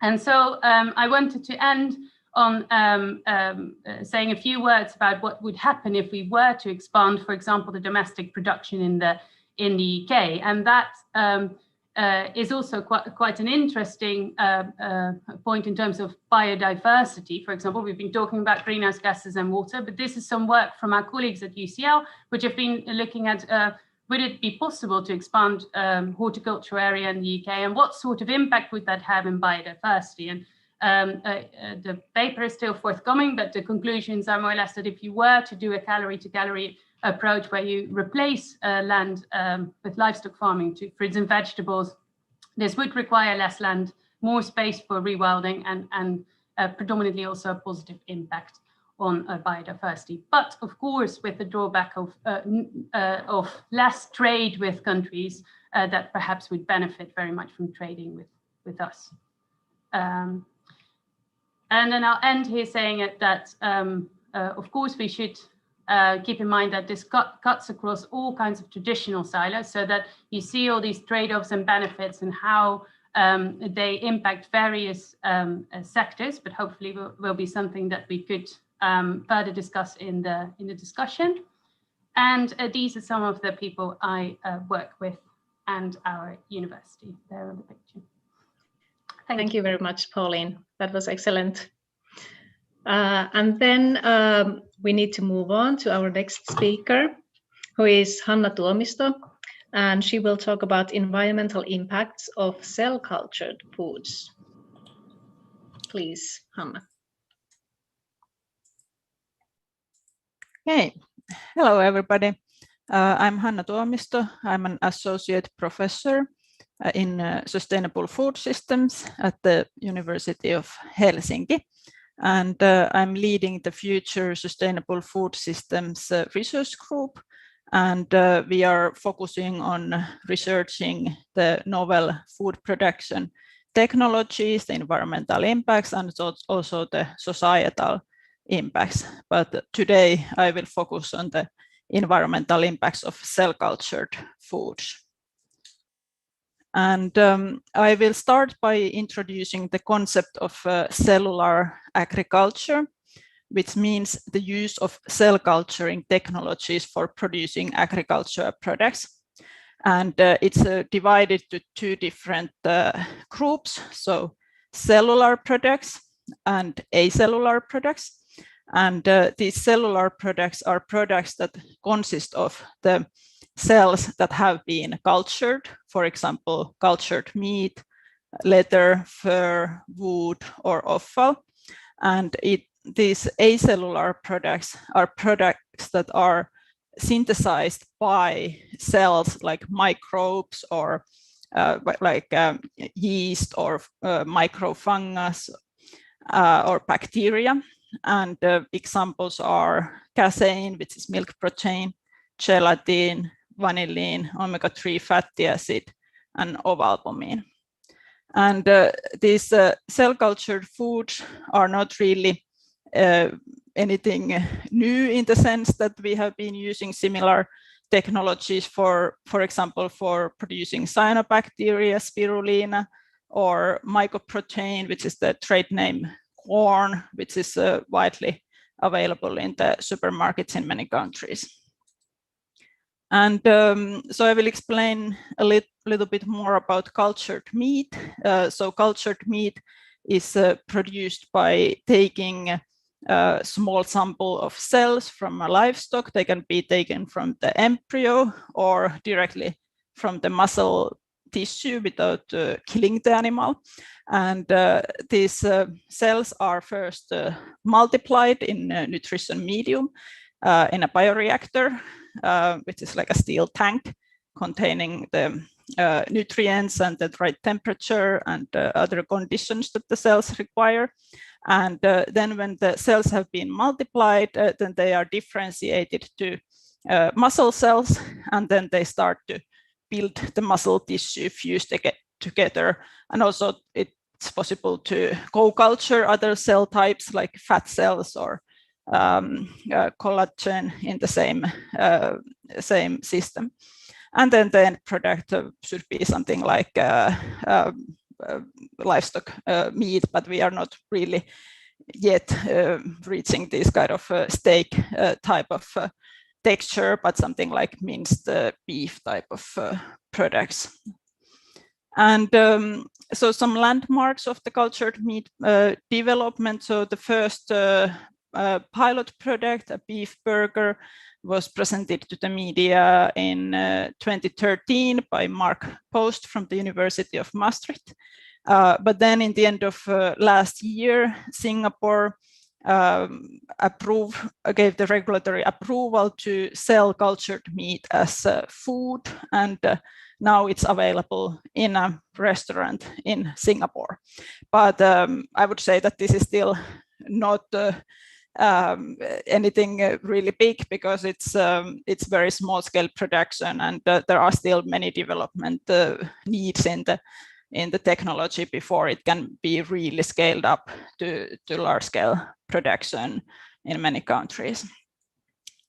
[SPEAKER 5] And so I wanted to end on saying a few words about what would happen if we were to expand, for example, the domestic production in the UK. And that is also quite an interesting point in terms of biodiversity. For example, we've been talking about greenhouse gases and water, but this is some work from our colleagues at UCL, which have been looking at would it be possible to expand horticultural area in the UK, and what sort of impact would that have in biodiversity? And the paper is still forthcoming, but the conclusions are more or less that if you were to do a calorie-to-calorie approach where you replace land with livestock farming to fruits and vegetables, this would require less land, more space for rewilding, and predominantly also a positive impact on biodiversity. But of course, with the drawback of less trade with countries that perhaps would benefit very much from trading with us. And then I'll end here saying that, of course, we should keep in mind that this cuts across all kinds of traditional silos, so that you see all these trade-offs and benefits and how they impact various sectors, but hopefully will be something that we could further discuss in the discussion. And these are some of the people I work with and our university there on the picture.
[SPEAKER 1] Thank you very much, Pauline. That was excellent. And then we need to move on to our next speaker, who is Hanna Tuomisto, and she will talk about environmental impacts of cell-cultured foods. Please, Hanna.
[SPEAKER 6] Okay, hello everybody. I'm Hanna Tuomisto. I'm an associate professor in sustainable food systems at the University of Helsinki. And I'm leading the Future Sustainable Food Systems research group. And we are focusing on researching the novel food production technologies, the environmental impacts, and also the societal impacts. But today I will focus on the environmental impacts of cell-cultured foods. And I will start by introducing the concept of cellular agriculture, which means the use of cell culturing technologies for producing agricultural products. And it's divided to two different groups, so cellular products and acellular products. And these cellular products are products that consist of the cells that have been cultured, for example, cultured meat, leather, fur, wood, or offal. And these acellular products are products that are synthesized by cells like microbes or yeast or microfungus or bacteria. And examples are casein, which is milk protein, gelatin, vanillin, omega-3 fatty acid, and ovalbumin. And these cell-cultured foods are not really anything new in the sense that we have been using similar technologies for example, for producing cyanobacteria, spirulina, or mycoprotein, which is the trade name corn, which is widely available in the supermarkets in many countries. And so I will explain a little bit more about cultured meat. So cultured meat is produced by taking a small sample of cells from a livestock. They can be taken from the embryo or directly from the muscle tissue without killing the animal. And these cells are first multiplied in a nutrition medium in a bioreactor, which is like a steel tank containing the nutrients and the right temperature and other conditions that the cells require. And then when the cells have been multiplied, then they are differentiated to muscle cells, and then they start to build the muscle tissue fused together. And also it's possible to co-culture other cell types like fat cells or collagen in the same system. And then the end product should be something like livestock meat, but we are not really yet reaching this kind of steak type of texture, but something like minced beef type of products. And so some landmarks of the cultured meat development. So the first pilot product, a beef burger, was presented to the media in 2013 by Mark Post from the University of Maastricht. But then in the end of last year, Singapore gave the regulatory approval to sell cultured meat as food, and now it's available in a restaurant in Singapore. But I would say that this is still not anything really big, because it's very small scale production, and there are still many development needs in the technology before it can be really scaled up to large scale production in many countries.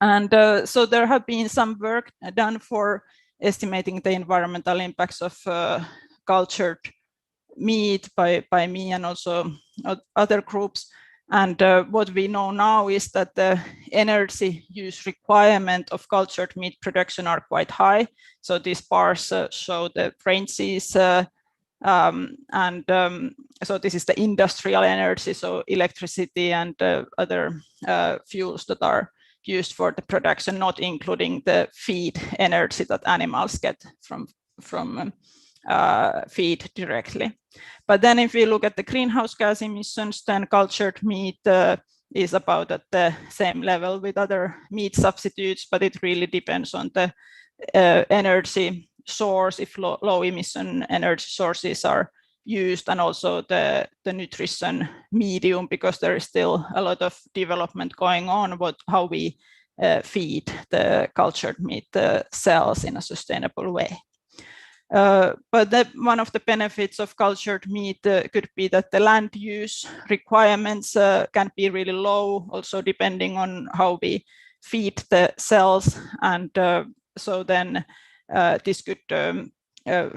[SPEAKER 6] And so there have been some work done for estimating the environmental impacts of cultured meat by me and also other groups. And what we know now is that the energy use requirement of cultured meat production are quite high. So these bars show the ranges, so this is the industrial energy, so electricity and other fuels that are used for the production, not including the feed energy that animals get from feed directly. But then if we look at the greenhouse gas emissions, then cultured meat is about at the same level with other meat substitutes, but it really depends on the energy source, if low emission energy sources are used, and also the nutrition medium, because there is still a lot of development going on about how we feed the cultured meat cells in a sustainable way. But one of the benefits of cultured meat could be that the land use requirements can be really low, also depending on how we feed the cells. And so then this could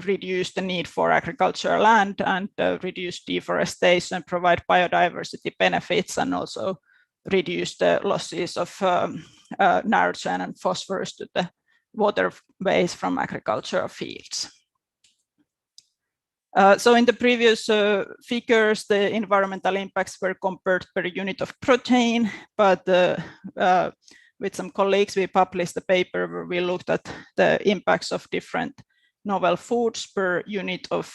[SPEAKER 6] reduce the need for agricultural land and reduce deforestation, provide biodiversity benefits, and also reduce the losses of nitrogen and phosphorus to the waterways from agricultural fields. So in the previous figures, the environmental impacts were compared per unit of protein, but with some colleagues, we published a paper where we looked at the impacts of different novel foods per unit of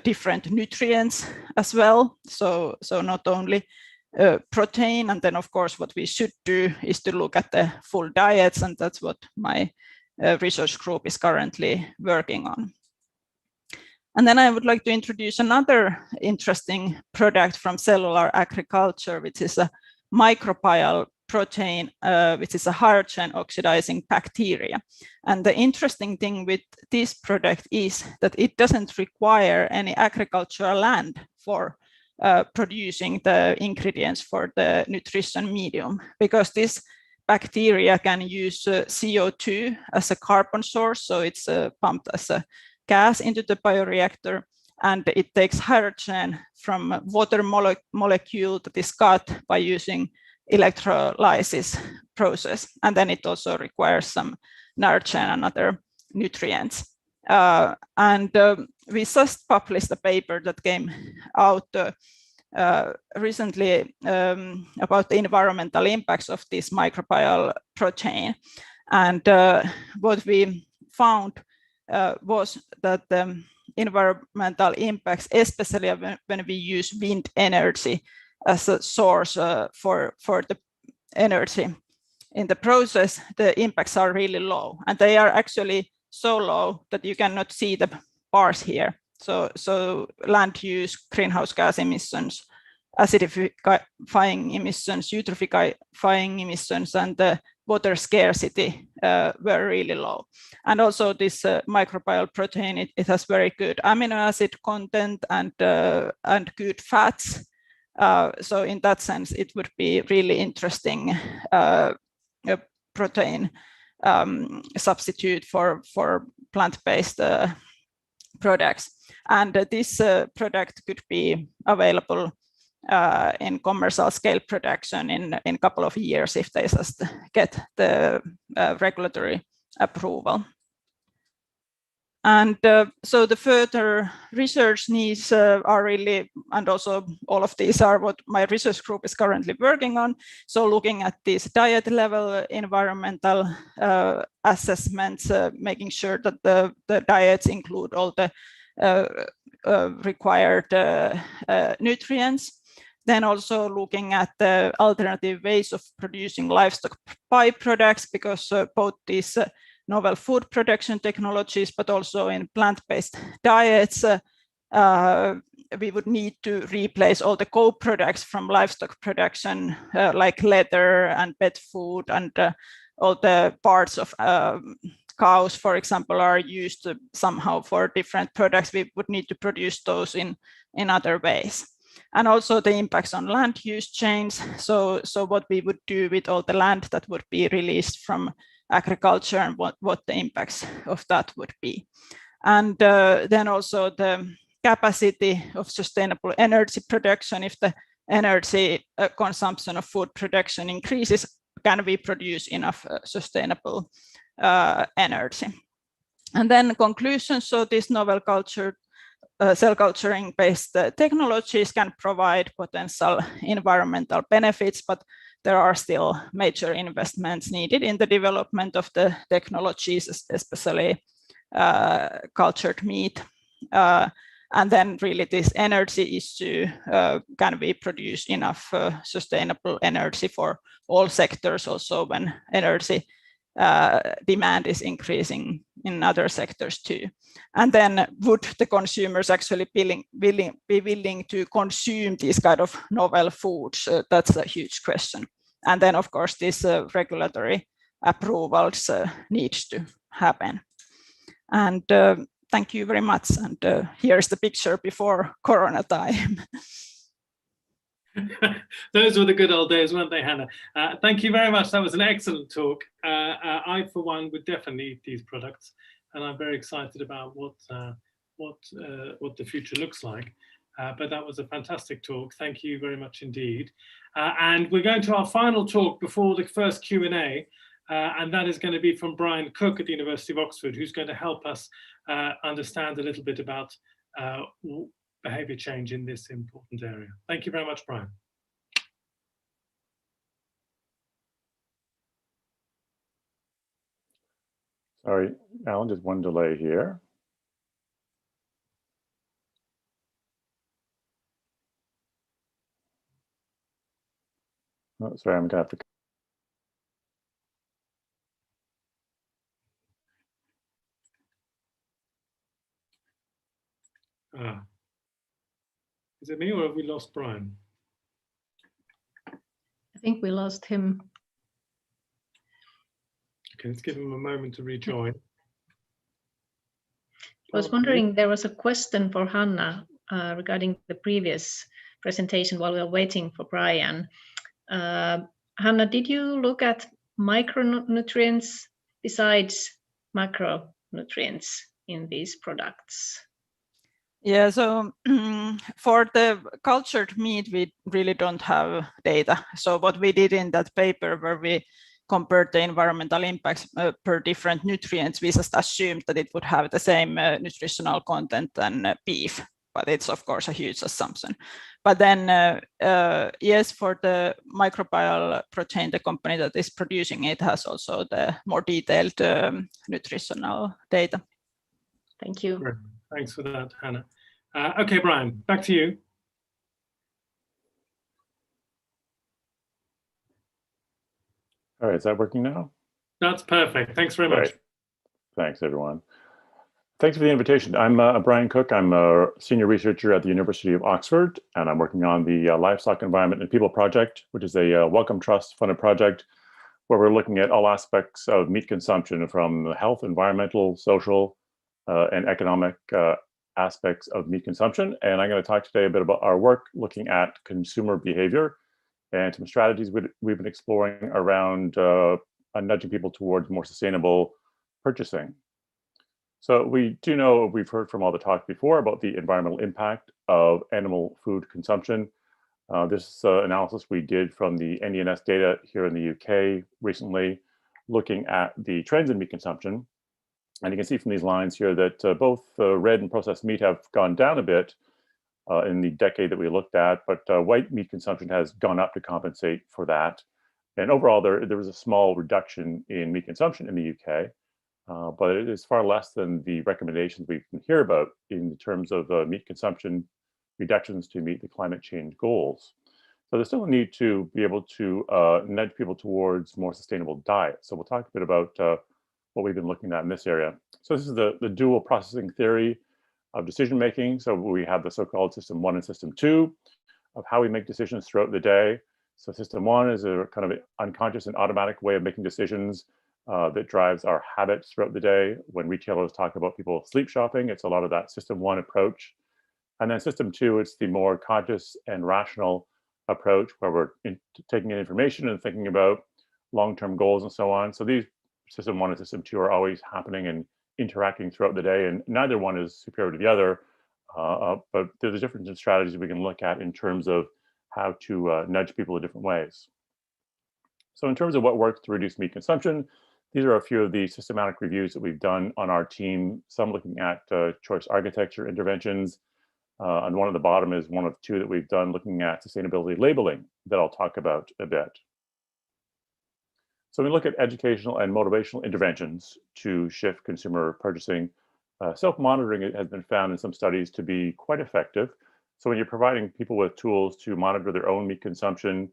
[SPEAKER 6] different nutrients as well. So not only protein, and then of course what we should do is to look at the full diets, and that's what my research group is currently working on. And then I would like to introduce another interesting product from cellular agriculture, which is a microbial protein, which is a hydrogen oxidizing bacteria. And the interesting thing with this product is that it doesn't require any agricultural land for producing the ingredients for the nutrition medium, because this bacteria can use CO2 as a carbon source, so it's pumped as a gas into the bioreactor, and it takes hydrogen from water molecule that is cut by using electrolysis process, and then it also requires some nitrogen and other nutrients. We just published a paper that came out recently about the environmental impacts of this microbial protein, and what we found was that the environmental impacts, especially when we use wind energy as a source for the energy in the process, the impacts are really low, and they are actually so low that you cannot see the bars here. So land use, greenhouse gas emissions, acidifying emissions, eutropifying emissions, and the water scarcity were really low. And also this microbial protein, it has very good amino acid content and good fats. So in that sense, it would be really interesting protein substitute for plant-based products. And this product could be available in commercial scale production in a couple of years if they just get the regulatory approval. And so the further research needs are really, and also all of these are what my research group is currently working on. So looking at these diet level environmental assessments, making sure that the diets include all the required nutrients. Then also looking at the alternative ways of producing livestock byproducts, because both these novel food production technologies, but also in plant-based diets, we would need to replace all the co-products from livestock production, like leather and pet food, and all the parts of cows, for example, are used somehow for different products. We would need to produce those in other ways. And also the impacts on land use change. So what we would do with all the land that would be released from agriculture, and what the impacts of that would be. And then also the capacity of sustainable energy production. If the energy consumption of food production increases, can we produce enough sustainable energy? And then conclusions. So these novel cell culturing based technologies can provide potential environmental benefits, but there are still major investments needed in the development of the technologies, especially cultured meat. And then really this energy issue, can we produce enough sustainable energy for all sectors, also when energy demand is increasing in other sectors too. And then would the consumers actually be willing to consume these kind of novel foods? That's a huge question. And then, of course, this regulatory approvals needs to happen. And thank you very much. And here's the picture before Corona time.
[SPEAKER 2] Those were the good old days, weren't they, Hannah? Thank you very much. That was an excellent talk. I, for one, would definitely eat these products, and I'm very excited about what the future looks like. But that was a fantastic talk. Thank you very much indeed. And we're going to our final talk before the first Q&A, and that is going to be from Brian Cook at the University of Oxford, who's going to help us understand a little bit about behavior change in this important area. Thank you very much, Brian.
[SPEAKER 7] Sorry, Alan, just one delay here. Oh, sorry, I'm gonna have to.
[SPEAKER 2] Is it me or have we lost Brian?
[SPEAKER 1] I think we lost him.
[SPEAKER 2] Okay, let's give him a moment to rejoin.
[SPEAKER 1] I was wondering, there was a question for Hannah regarding the previous presentation while we were waiting for Brian. Hannah, did you look at micronutrients besides macronutrients in these products?
[SPEAKER 6] Yeah, so for the cultured meat, we really don't have data. So what we did in that paper where we compared the environmental impacts per different nutrients, we just assumed that it would have the same nutritional content than beef, but it's of course a huge assumption. But then, yes, for the microbial protein, the company that is producing it has also the more detailed nutritional data.
[SPEAKER 1] Thank you.
[SPEAKER 2] Great. Thanks for that, Hannah. Okay, Brian, back to you.
[SPEAKER 7] All right, is that working now?
[SPEAKER 2] That's perfect. Thanks very much.
[SPEAKER 7] Thanks, everyone. Thanks for the invitation. I'm Brian Cook. I'm a senior researcher at the University of Oxford, and I'm working on the Livestock Environment and People Project, which is a Wellcome Trust funded project where we're looking at all aspects of meat consumption, from health, environmental, social, and economic aspects of meat consumption. And I'm going to talk today a bit about our work looking at consumer behavior and some strategies we've been exploring around nudging people towards more sustainable purchasing. So we do know, we've heard from all the talk before about the environmental impact of animal food consumption. This analysis we did from the NDNS data here in the UK recently, looking at the trends in meat consumption. And you can see from these lines here that both red and processed meat have gone down a bit in the decade that we looked at, but white meat consumption has gone up to compensate for that. And overall, there was a small reduction in meat consumption in the UK, but it is far less than the recommendations we can hear about in terms of meat consumption reductions to meet the climate change goals. So there's still a need to be able to nudge people towards more sustainable diets. So we'll talk a bit about what we've been looking at in this area. So this is the dual processing theory of decision making. So we have the so-called system 1 and system 2 of how we make decisions throughout the day. So system 1 is a kind of unconscious and automatic way of making decisions that drives our habits throughout the day. When retailers talk about people sleep shopping, it's a lot of that system 1 approach. And then system 2, it's the more conscious and rational approach where we're taking in information and thinking about long-term goals and so on. So these system 1 and system 2 are always happening and interacting throughout the day, and neither one is superior to the other, but there's different strategies we can look at in terms of how to nudge people in different ways. So in terms of what works to reduce meat consumption, these are a few of the systematic reviews that we've done on our team, some looking at choice architecture interventions, and one at the bottom is one of 2 that we've done looking at sustainability labeling that I'll talk about a bit. So we look at educational and motivational interventions to shift consumer purchasing. Self-monitoring has been found in some studies to be quite effective. So when you're providing people with tools to monitor their own meat consumption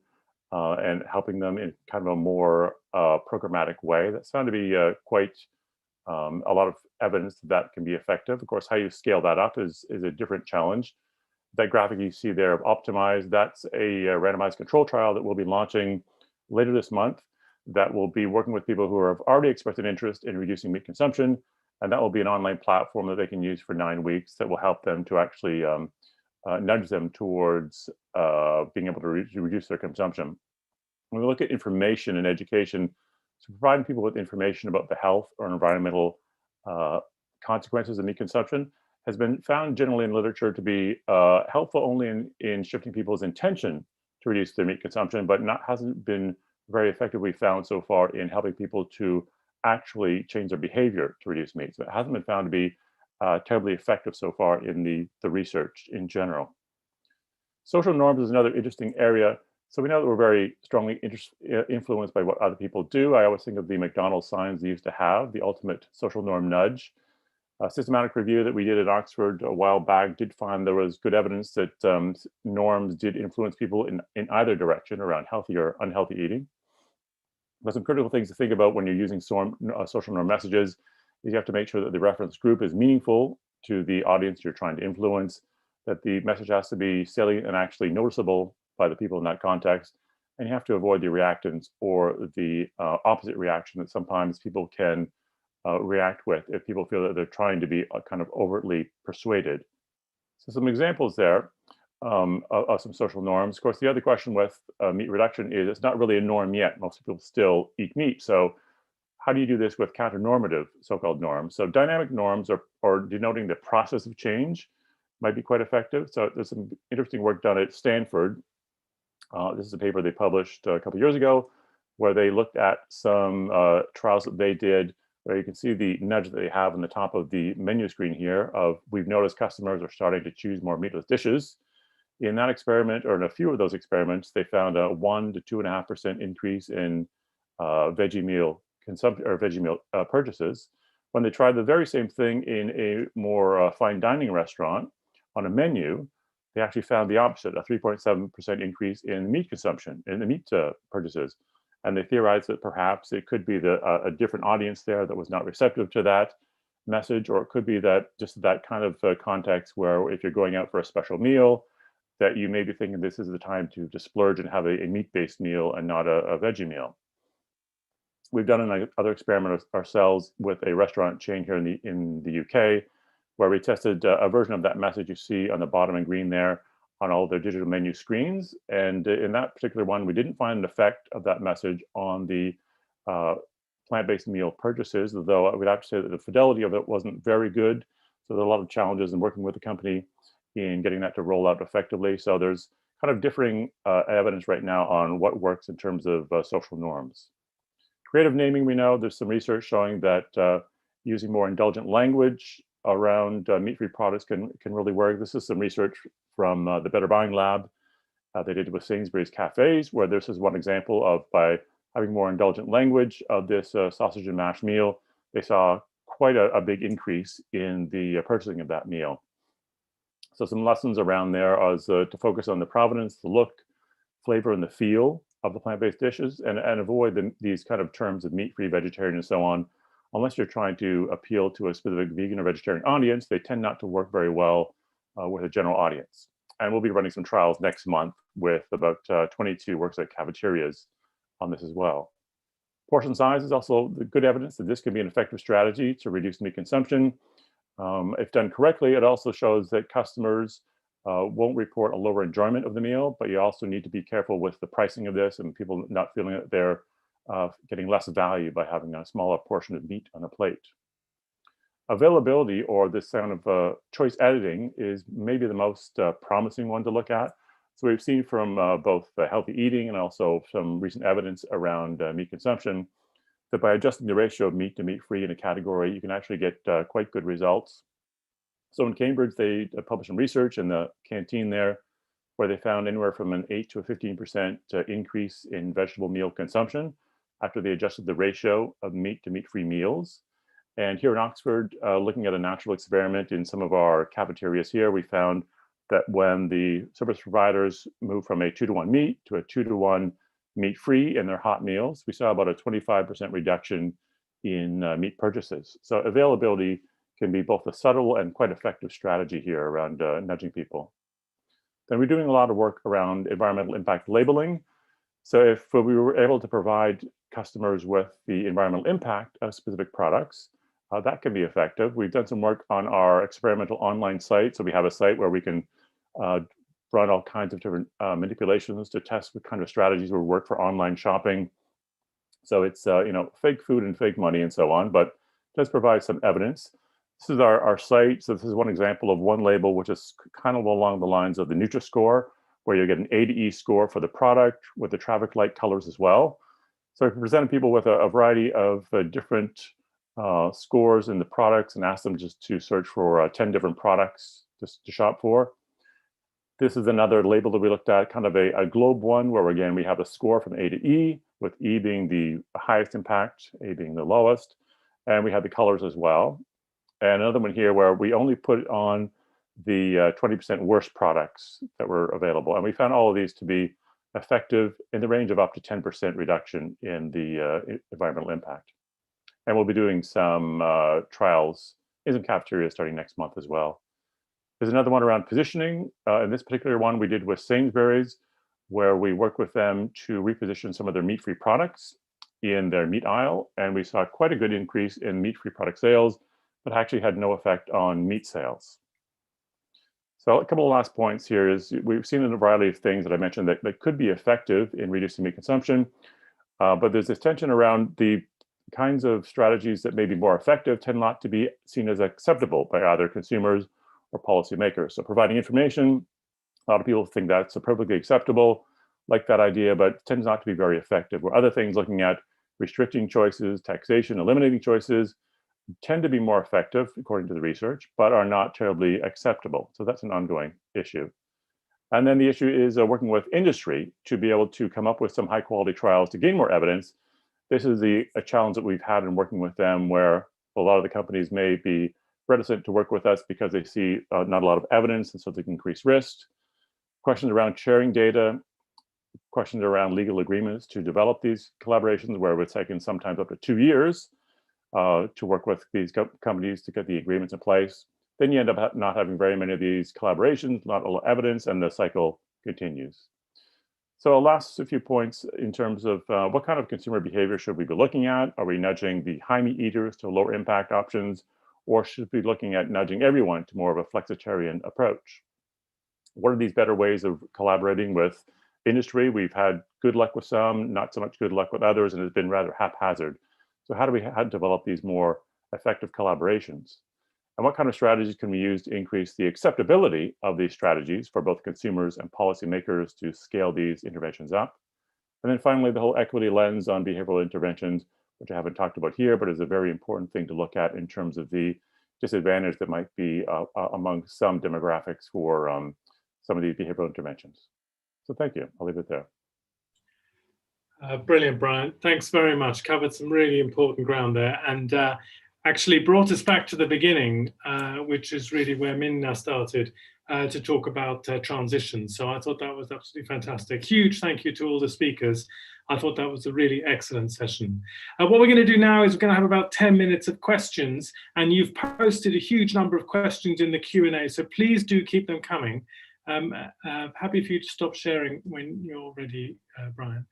[SPEAKER 7] and helping them in kind of a more programmatic way, that's found to be quite a lot of evidence that can be effective. Of course, how you scale that up is a different challenge. That graphic you see there of optimized, that's a randomized control trial that we'll be launching later this month that will be working with people who have already expressed an interest in reducing meat consumption. And that will be an online platform that they can use for 9 weeks that will help them to actually nudge them towards being able to reduce their consumption. When we look at information and education, so providing people with information about the health or environmental consequences of meat consumption has been found generally in literature to be helpful only in shifting people's intention to reduce their meat consumption, but hasn't been very effectively found so far in helping people to actually change their behavior to reduce meat. So it hasn't been found to be terribly effective so far in the research in general. Social norms is another interesting area. So we know that we're very strongly influenced by what other people do. I always think of the McDonald's signs they used to have, the ultimate social norm nudge. A systematic review that we did at Oxford a while back did find there was good evidence that norms did influence people in either direction around healthy or unhealthy eating. But some critical things to think about when you're using social norm messages is you have to make sure that the reference group is meaningful to the audience you're trying to influence, that the message has to be salient and actually noticeable by the people in that context, and you have to avoid the reactants or the opposite reaction that sometimes people can react with if people feel that they're trying to be kind of overtly persuaded. So some examples there of some social norms. Of course, the other question with meat reduction is it's not really a norm yet. Most people still eat meat. So how do you do this with counter-normative so-called norms? So dynamic norms are denoting the process of change might be quite effective. So there's some interesting work done at Stanford. This is a paper they published a couple of years ago where they looked at some trials that they did where you can see the nudge that they have on the top of the menu screen here of we've noticed customers are starting to choose more meatless dishes. In that experiment, or in a few of those experiments, they found a 1 to 2.5% increase in veggie meal consumption or veggie meal purchases. When they tried the very same thing in a more fine dining restaurant on a menu, they actually found the opposite, a 3.7% increase in meat consumption, in the meat purchases. And they theorized that perhaps it could be a different audience there that was not receptive to that message, or it could be that just that kind of context where if you're going out for a special meal, that you may be thinking this is the time to splurge and have a meat-based meal and not a veggie meal. We've done another experiment ourselves with a restaurant chain here in the UK, where we tested a version of that message you see on the bottom in green there on all their digital menu screens. And in that particular one, we didn't find an effect of that message on the plant-based meal purchases, though I would have to say that the fidelity of it wasn't very good. So there are a lot of challenges in working with the company in getting that to roll out effectively. So there's kind of differing evidence right now on what works in terms of social norms. Creative naming, we know there's some research showing that using more indulgent language around meat-free products can really work. This is some research from the Better Buying Lab. They did it with Sainsbury's cafes, where this is one example of by having more indulgent language of this sausage and mash meal, they saw quite a big increase in the purchasing of that meal. So some lessons around there is to focus on the provenance, the look, flavor, and the feel of the plant-based dishes, and avoid these kind of terms of meat-free, vegetarian, and so on. Unless you're trying to appeal to a specific vegan or vegetarian audience, they tend not to work very well with a general audience. And we'll be running some trials next month with about 22 worksite cafeterias on this as well. Portion size is also good evidence that this can be an effective strategy to reduce meat consumption. If done correctly, it also shows that customers won't report a lower enjoyment of the meal, but you also need to be careful with the pricing of this and people not feeling that they're getting less value by having a smaller portion of meat on a plate. Availability, or this kind of choice editing, is maybe the most promising one to look at. So we've seen from both healthy eating and also some recent evidence around meat consumption that by adjusting the ratio of meat to meat-free in a category, you can actually get quite good results. So in Cambridge, they published some research in the canteen there, where they found anywhere from an 8 to a 15% increase in vegetable meal consumption after they adjusted the ratio of meat to meat-free meals. And here in Oxford, looking at a natural experiment in some of our cafeterias here, we found that when the service providers moved from a 2-to-1 meat to a 2-to-1 meat-free in their hot meals, we saw about a 25% reduction in meat purchases. So availability can be both a subtle and quite effective strategy here around nudging people. Then we're doing a lot of work around environmental impact labeling. So if we were able to provide customers with the environmental impact of specific products, that can be effective. We've done some work on our experimental online site. So we have a site where we can run all kinds of different manipulations to test what kind of strategies will work for online shopping. So it's fake food and fake money and so on, but it does provide some evidence. This is our site. So this is one example of one label, which is kind of along the lines of the Nutri-Score, where you get an A to E score for the product with the traffic light colors as well. So I presented people with a variety of different scores in the products and asked them just to search for 10 different products just to shop for. This is another label that we looked at, kind of a globe one, where again, we have a score from A to E, with E being the highest impact, A being the lowest. And we have the colors as well. And another one here where we only put on the 20% worst products that were available. And we found all of these to be effective in the range of up to 10% reduction in the environmental impact. And we'll be doing some trials in some cafeterias starting next month as well. There's another one around positioning. In this particular one, we did with Sainsbury's, where we worked with them to reposition some of their meat-free products in their meat aisle. And we saw quite a good increase in meat-free product sales, but actually had no effect on meat sales. So a couple of last points here is we've seen a variety of things that I mentioned that could be effective in reducing meat consumption, but there's this tension around the kinds of strategies that may be more effective tend not to be seen as acceptable by either consumers or policymakers. So providing information, a lot of people think that's perfectly acceptable, like that idea, but tends not to be very effective. Where other things looking at restricting choices, taxation, eliminating choices, tend to be more effective, according to the research, but are not terribly acceptable. So that's an ongoing issue. And then the issue is working with industry to be able to come up with some high quality trials to gain more evidence. This is a challenge that we've had in working with them, where a lot of the companies may be reticent to work with us because they see not a lot of evidence, and so they can increase risk. Questions around sharing data, questions around legal agreements to develop these collaborations, where it's taken sometimes up to 2 years to work with these companies to get the agreements in place. Then you end up not having very many of these collaborations, not a lot of evidence, and the cycle continues. So last few points in terms of what kind of consumer behavior should we be looking at? Are we nudging the high meat eaters to lower impact options, or should we be looking at nudging everyone to more of a flexitarian approach? What are these better ways of collaborating with industry? We've had good luck with some, not so much good luck with others, and it's been rather haphazard. So how do we develop these more effective collaborations? And what kind of strategies can we use to increase the acceptability of these strategies for both consumers and policymakers to scale these interventions up? And then finally, the whole equity lens on behavioral interventions, which I haven't talked about here, but is a very important thing to look at in terms of the disadvantage that might be among some demographics for some of these behavioral interventions. So thank you. I'll leave it there.
[SPEAKER 2] Brilliant, Brian. Thanks very much. Covered some really important ground there, and actually brought us back to the beginning, which is really where Minna started to talk about transition. So I thought that was absolutely fantastic. Huge thank you to all the speakers. I thought that was a really excellent session. What we're going to do now is we're going to have about 10 minutes of questions, and you've posted a huge number of questions in the Q&A, so please do keep them coming. Happy for you to stop sharing when you're ready, Brian.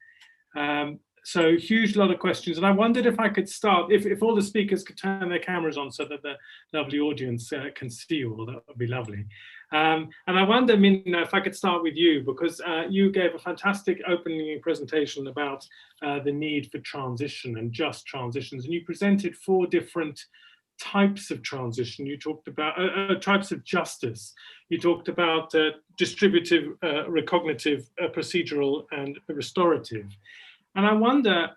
[SPEAKER 2] So huge lot of questions, and I wondered if I could start, if all the speakers could turn their cameras on so that the lovely audience can see you all, that would be lovely. And I wonder, Minna, if I could start with you, because you gave a fantastic opening presentation about the need for transition and just transitions, and you presented 4 different types of transition. You talked about types of justice. You talked about distributive, recognitive, procedural, and restorative. And I wonder,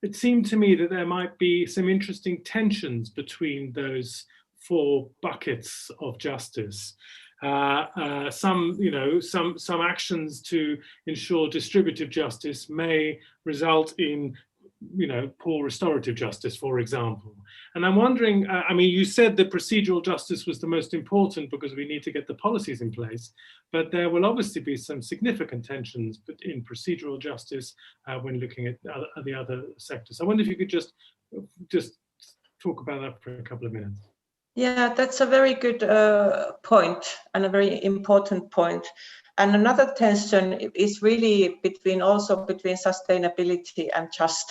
[SPEAKER 2] it seemed to me that there might be some interesting tensions between those 4 buckets of justice. Some actions to ensure distributive justice may result in poor restorative justice, for example. And I'm wondering, I mean, you said that procedural justice was the most important because we need to get the policies in place, but there will obviously be some significant tensions in procedural justice when looking at the other sectors. I wonder if you could just talk about that for a couple of minutes.
[SPEAKER 3] Yeah, that's a very good point and a very important point. And another tension is really between sustainability and just,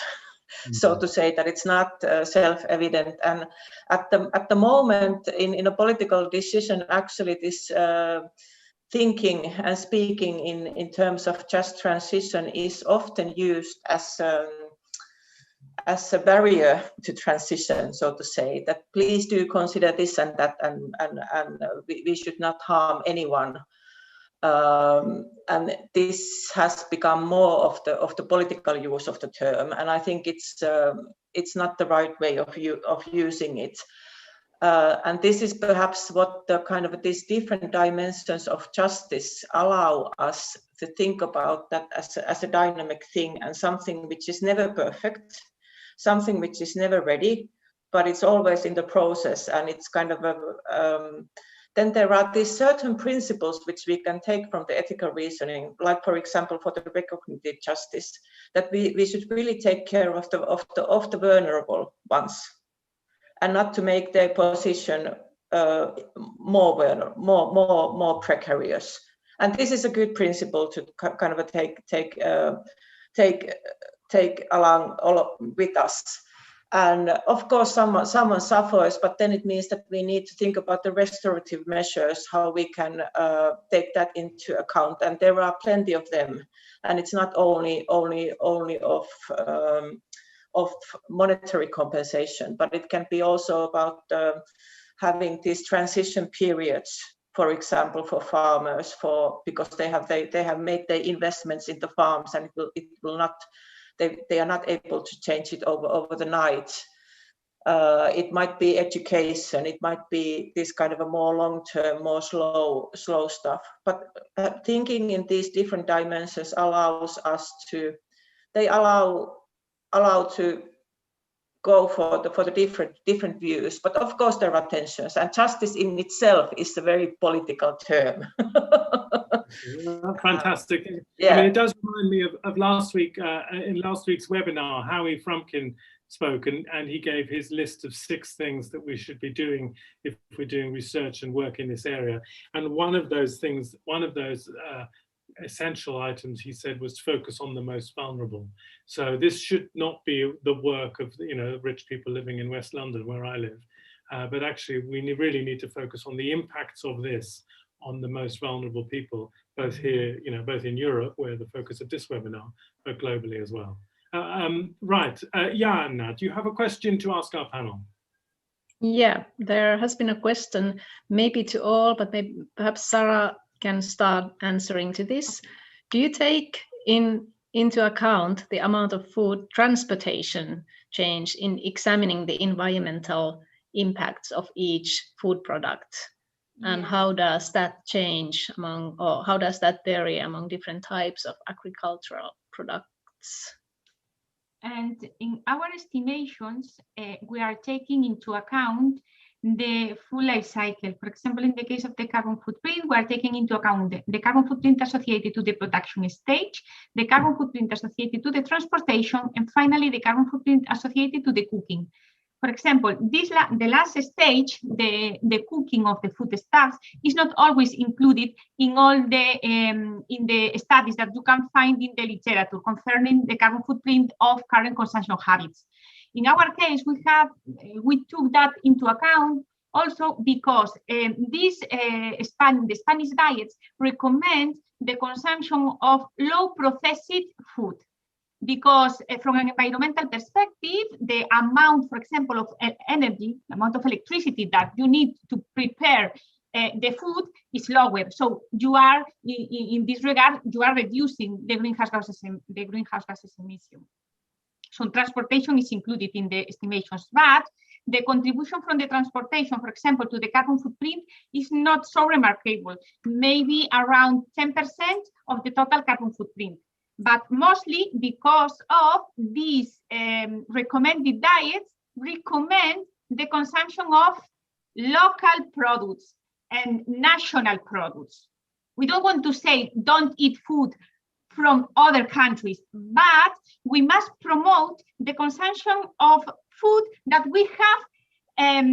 [SPEAKER 3] so to say, that it's not self-evident. And at the moment in a political decision, actually this thinking and speaking in terms of just transition is often used as a barrier to transition, so to say, that please do consider this and that, and we should not harm anyone. And this has become more of the political use of the term, and I think it's not the right way of using it. And this is perhaps what the kind of these different dimensions of justice allow us to think about, that as a dynamic thing, and something which is never perfect, something which is never ready, but it's always in the process, and it's kind of then there are these certain principles which we can take from the ethical reasoning, like for example for the recognitive justice, that we should really take care of the vulnerable ones, and not to make their position more precarious. And this is a good principle to kind of take along with us. And of course, someone suffers, but then it means that we need to think about the restorative measures, how we can take that into account. And there are plenty of them. And it's not only of monetary compensation, but it can be also about having these transition periods, for example, for farmers, because they have made their investments in the farms, and it will not. They are not able to change it over the night. It might be education, it might be this kind of a more long-term, more slow stuff. But thinking in these different dimensions allows us to, they allow to go for the different views. But of course there are tensions, and justice in itself is a very political term.
[SPEAKER 2] Fantastic.
[SPEAKER 3] Yeah.
[SPEAKER 2] I mean, it does remind me of last week, in last week's webinar, Howie Frumpkin spoke, and he gave his list of 6 things that we should be doing if we're doing research and work in this area. And one of those things, essential items, he said, was to focus on the most vulnerable. So this should not be the work of, rich people living in West London, where I live, but actually we really need to focus on the impacts of this on the most vulnerable people, both here, both in Europe, where the focus of this webinar, but globally as well. Right, Jana, do you have a question to ask our panel?
[SPEAKER 1] Yeah, there has been a question, maybe to all, but perhaps Sarah can start answering to this. Do you take into account the amount of food transportation change in examining the environmental impacts of each food product? And how does that change how does that vary among different types of agricultural products?
[SPEAKER 4] And in our estimations, we are taking into account the full life cycle. For example, in the case of the carbon footprint, we are taking into account the carbon footprint associated to the production stage, the carbon footprint associated to the transportation, and finally the carbon footprint associated to the cooking. For example, the last stage, the cooking of the foodstuffs, is not always included in all the studies that you can find in the literature concerning the carbon footprint of current consumption habits. In our case, we took that into account also because the Spanish diets recommend the consumption of low processed food. Because from an environmental perspective, the amount, for example, of energy, the amount of electricity that you need to prepare the food is lower. So you are, in this regard, you are reducing the greenhouse gases emission. So transportation is included in the estimations, but the contribution from the transportation, for example, to the carbon footprint is not so remarkable, maybe around 10% of the total carbon footprint. But mostly because of these recommended diets recommend the consumption of local products and national products. We don't want to say don't eat food from other countries, but we must promote the consumption of food that we have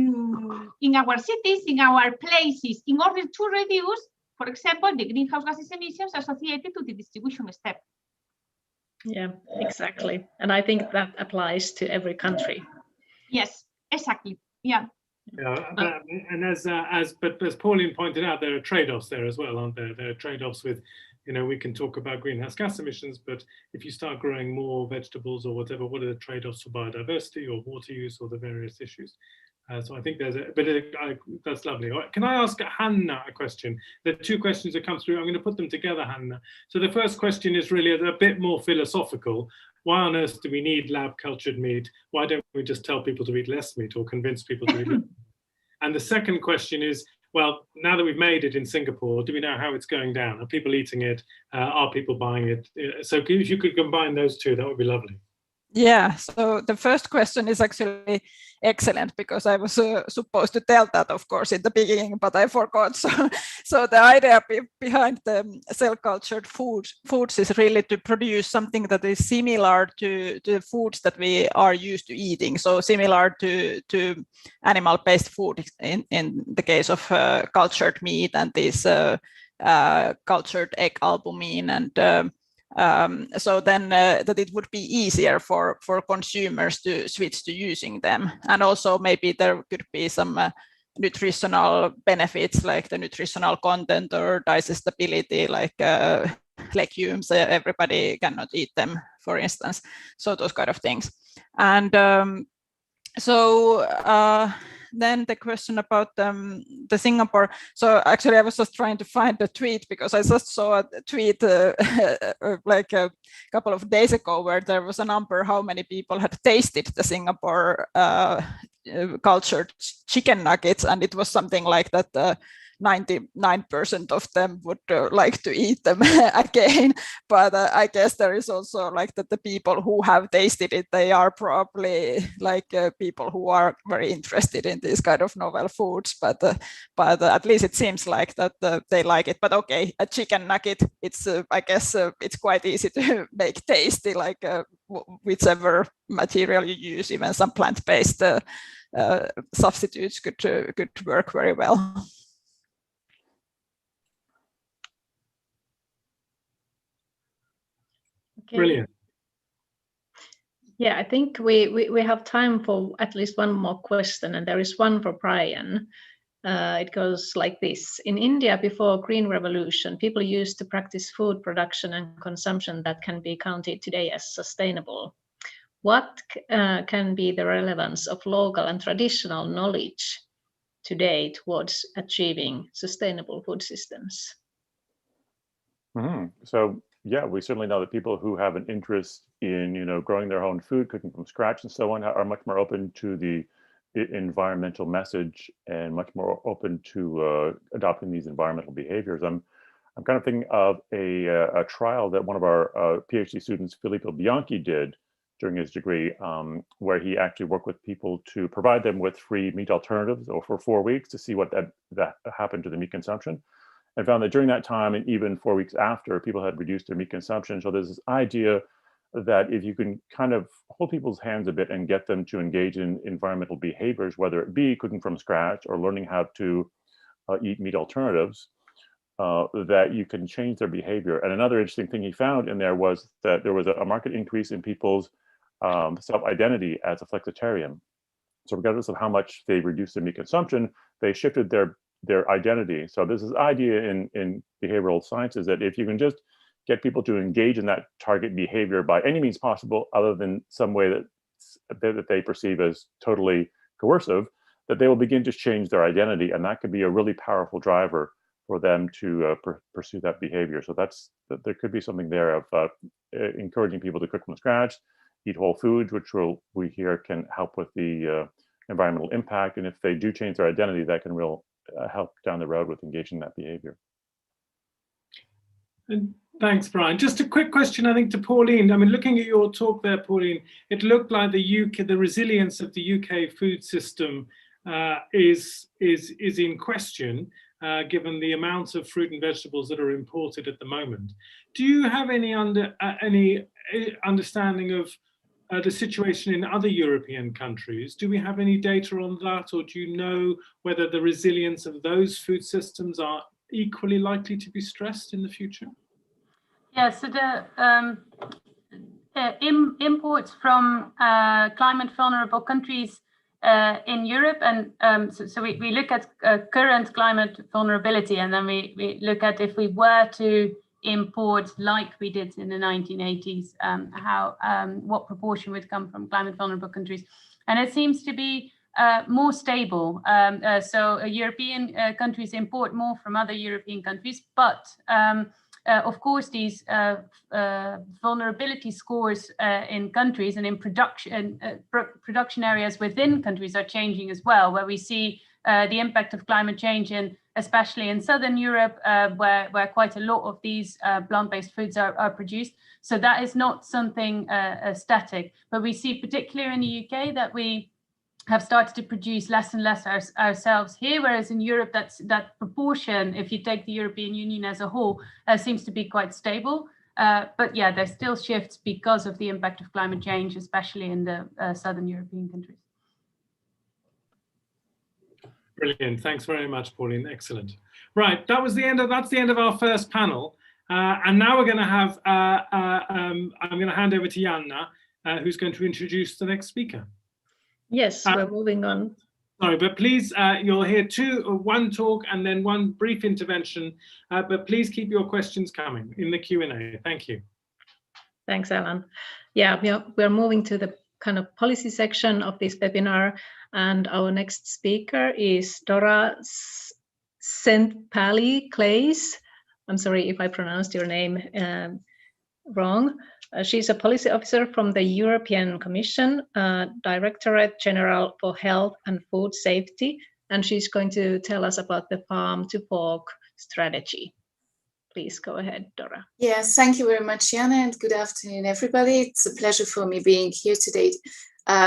[SPEAKER 4] in our cities, in our places, in order to reduce for example, the greenhouse gases emissions associated to the distribution step.
[SPEAKER 1] Yeah, exactly. And I think that applies to every country.
[SPEAKER 4] Yes, exactly. Yeah.
[SPEAKER 2] Yeah, and as Pauline pointed out, there are trade-offs there as well, aren't there? There are trade-offs with, we can talk about greenhouse gas emissions, but if you start growing more vegetables or whatever, what are the trade-offs for biodiversity or water use or the various issues? So I think there's that's lovely. Can I ask Hanna a question? There are two questions that come through. I'm going to put them together, Hanna. So the first question is really a bit more philosophical. Why on earth do we need lab cultured meat? Why don't we just tell people to eat less meat or convince people to eat less? And the second question is, well, now that we've made it in Singapore, do we know how it's going down? Are people eating it? Are people buying it? So if you could combine those two, that would be lovely.
[SPEAKER 6] Yeah, so the first question is actually excellent because I was supposed to tell that, of course, in the beginning, but I forgot. So the idea behind the cell-cultured foods is really to produce something that is similar to the foods that we are used to eating. So similar to animal-based food in the case of cultured meat and this cultured egg albumin and so then that it would be easier for consumers to switch to using them. And also maybe there could be some nutritional benefits like the nutritional content or digestibility, like legumes, everybody cannot eat them, for instance. So those kind of things. And then the question about the Singapore. So actually, I was just trying to find the tweet because I just saw a tweet like a couple of days ago where there was a number how many people had tasted the Singapore cultured chicken nuggets, and it was something like that. 99% of them would like to eat them again, but I guess there is also like that the people who have tasted it, they are probably like people who are very interested in these kind of novel foods, but at least it seems like that they like it. But okay, a chicken nugget, it's I guess it's quite easy to make tasty, like whichever material you use, even some plant-based substitutes could work very well.
[SPEAKER 1] Okay.
[SPEAKER 2] Brilliant.
[SPEAKER 1] Yeah, I think we have time for at least one more question, and there is one for Brian. It goes like this. In India, before Green Revolution, people used to practice food production and consumption that can be counted today as sustainable. What can be the relevance of local and traditional knowledge today towards achieving sustainable food systems?
[SPEAKER 7] Mm-hmm. So yeah, we certainly know that people who have an interest in growing their own food, cooking from scratch, and so on, are much more open to the environmental message and much more open to adopting these environmental behaviors. I'm kind of thinking of a trial that one of our PhD students, Filippo Bianchi, did during his degree, where he actually worked with people to provide them with free meat alternatives for 4 weeks to see what that happened to the meat consumption. And found that during that time, and even 4 weeks after, people had reduced their meat consumption. So there's this idea that if you can kind of hold people's hands a bit and get them to engage in environmental behaviors, whether it be cooking from scratch or learning how to eat meat alternatives, that you can change their behavior. And another interesting thing he found in there was that there was a marked increase in people's self-identity as a flexitarian. So regardless of how much they reduced their meat consumption, they shifted their identity. So there's this idea in behavioral sciences that if you can just get people to engage in that target behavior by any means possible, other than some way that they perceive as totally coercive, that they will begin to change their identity, and that could be a really powerful driver for them to pursue that behavior. So there could be something there of encouraging people to cook from scratch, eat whole foods, which we hear can help with the environmental impact. And if they do change their identity, that can help down the road with engaging that behavior.
[SPEAKER 2] And thanks, Brian. Just a quick question, I think, to Pauline. I mean, looking at your talk there, Pauline, it looked like the resilience of the UK food system is in question, given the amount of fruit and vegetables that are imported at the moment. Do you have any understanding of the situation in other European countries? Do we have any data on that, or do you know whether the resilience of those food systems equally likely to be stressed in the future?
[SPEAKER 5] Yeah, so the imports from climate vulnerable countries in Europe, and so we look at current climate vulnerability, and then we look at if we were to import like we did in the 1980s, what proportion would come from climate vulnerable countries. And it seems to be more stable. So European countries import more from other European countries, but of course, these vulnerability scores in countries and in production areas within countries are changing as well, where we see the impact of climate change in, especially in Southern Europe, where quite a lot of these plant-based foods are produced. So that is not something static, but we see particularly in the UK that we have started to produce less and less ourselves here, whereas in Europe, that proportion, if you take the European Union as a whole, seems to be quite stable. But yeah, there's still shifts because of the impact of climate change, especially in the Southern European countries.
[SPEAKER 2] Brilliant. Thanks very much, Pauline. Excellent. Right, that's the end of our first panel. And now we're going to have, I'm going to hand over to Janna, who's going to introduce the next speaker.
[SPEAKER 1] Yes, we're moving on.
[SPEAKER 2] Sorry, but please, you'll hear one talk and then one brief intervention, but please keep your questions coming in the Q&A. Thank you.
[SPEAKER 1] Thanks, Alan. Yeah, we're moving to the kind of policy section of this webinar, and our next speaker is Dora Sentpali-Claes. I'm sorry if I pronounced your name wrong. She's a policy officer from the European Commission, Directorate General for Health and Food Safety, and she's going to tell us about the farm to fork strategy. Please go ahead, Dora.
[SPEAKER 8] Yes, thank you very much, Jana, and good afternoon, everybody. It's a pleasure for me being here today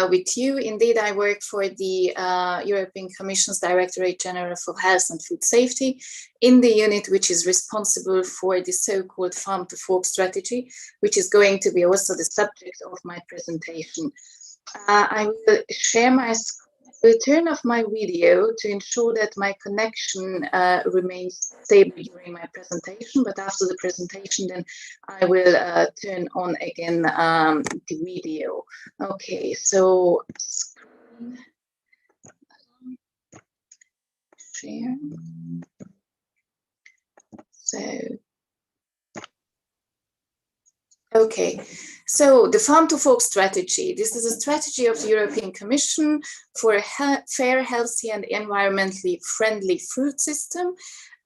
[SPEAKER 8] with you. Indeed, I work for the European Commission's Directorate General for Health and Food Safety in the unit which is responsible for the so-called farm to fork strategy, which is going to be also the subject of my presentation. I will share my screen. I'll turn off my video to ensure that my connection remains stable during my presentation, but after the presentation then I will turn on again the video. Okay, so screen share. Okay, so the farm to fork strategy. This is a strategy of the European Commission for a fair, healthy and environmentally friendly food system.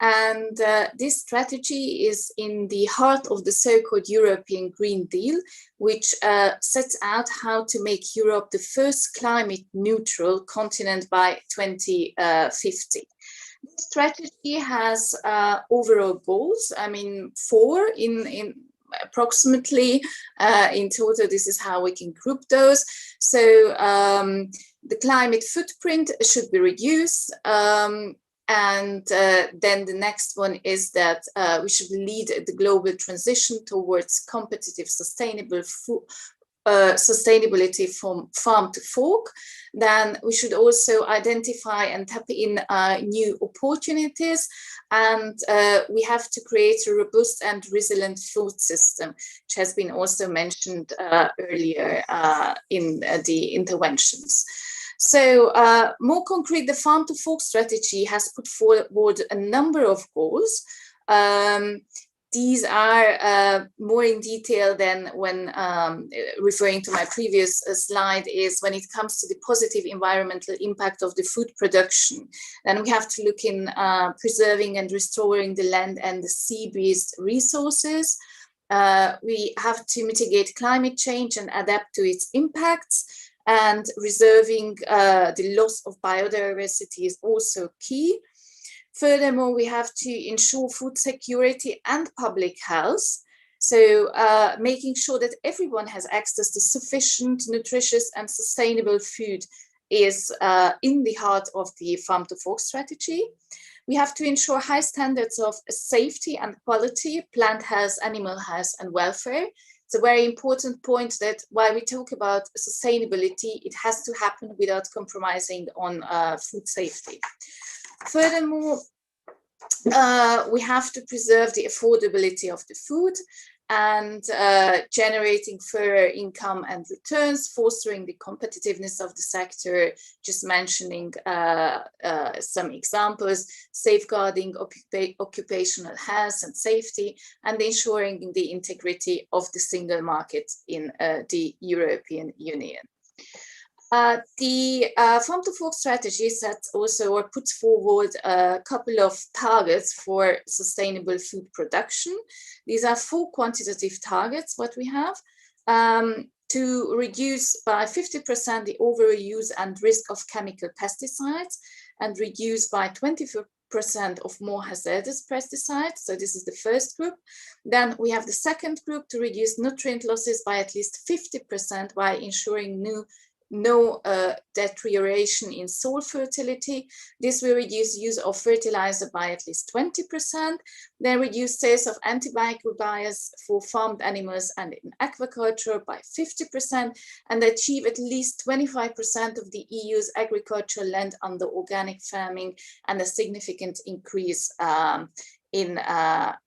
[SPEAKER 8] And this strategy is in the heart of the so-called European Green Deal, which sets out how to make Europe the first climate neutral continent by 2050. This strategy has overall goals, 4 in approximately in total. This is how we can group those. So the climate footprint should be reduced, and then the next one is that we should lead the global transition towards competitive sustainable sustainability from farm to fork. Then we should also identify and tap in new opportunities, and we have to create a robust and resilient food system, which has been also mentioned earlier in the interventions. So more concrete, the farm to fork strategy has put forward a number of goals. These are more in detail than when referring to my previous slide, is when it comes to the positive environmental impact of the food production. Then we have to look in preserving and restoring the land and the sea-based resources. We have to mitigate climate change and adapt to its impacts, and reserving the loss of biodiversity is also key. Furthermore, we have to ensure food security and public health. So making sure that everyone has access to sufficient, nutritious and sustainable food is in the heart of the farm to fork strategy. We have to ensure high standards of safety and quality, plant health, animal health and welfare. It's a very important point that while we talk about sustainability, it has to happen without compromising on food safety. Furthermore, we have to preserve the affordability of the food and generating further income and returns, fostering the competitiveness of the sector, just mentioning some examples, safeguarding occupational health and safety, and ensuring the integrity of the single market in the European Union. The Farm to Fork strategy sets also or puts forward a couple of targets for sustainable food production. These are 4 quantitative targets, what we have, to reduce by 50% the overuse and risk of chemical pesticides and reduce by 24% of more hazardous pesticides. So this is the first group. Then we have the second group to reduce nutrient losses by at least 50% by ensuring no deterioration in soil fertility. This will reduce use of fertilizer by at least 20%, then reduce sales of antimicrobials for farmed animals and in aquaculture by 50%, and achieve at least 25% of the EU's agricultural land under organic farming and a significant increase in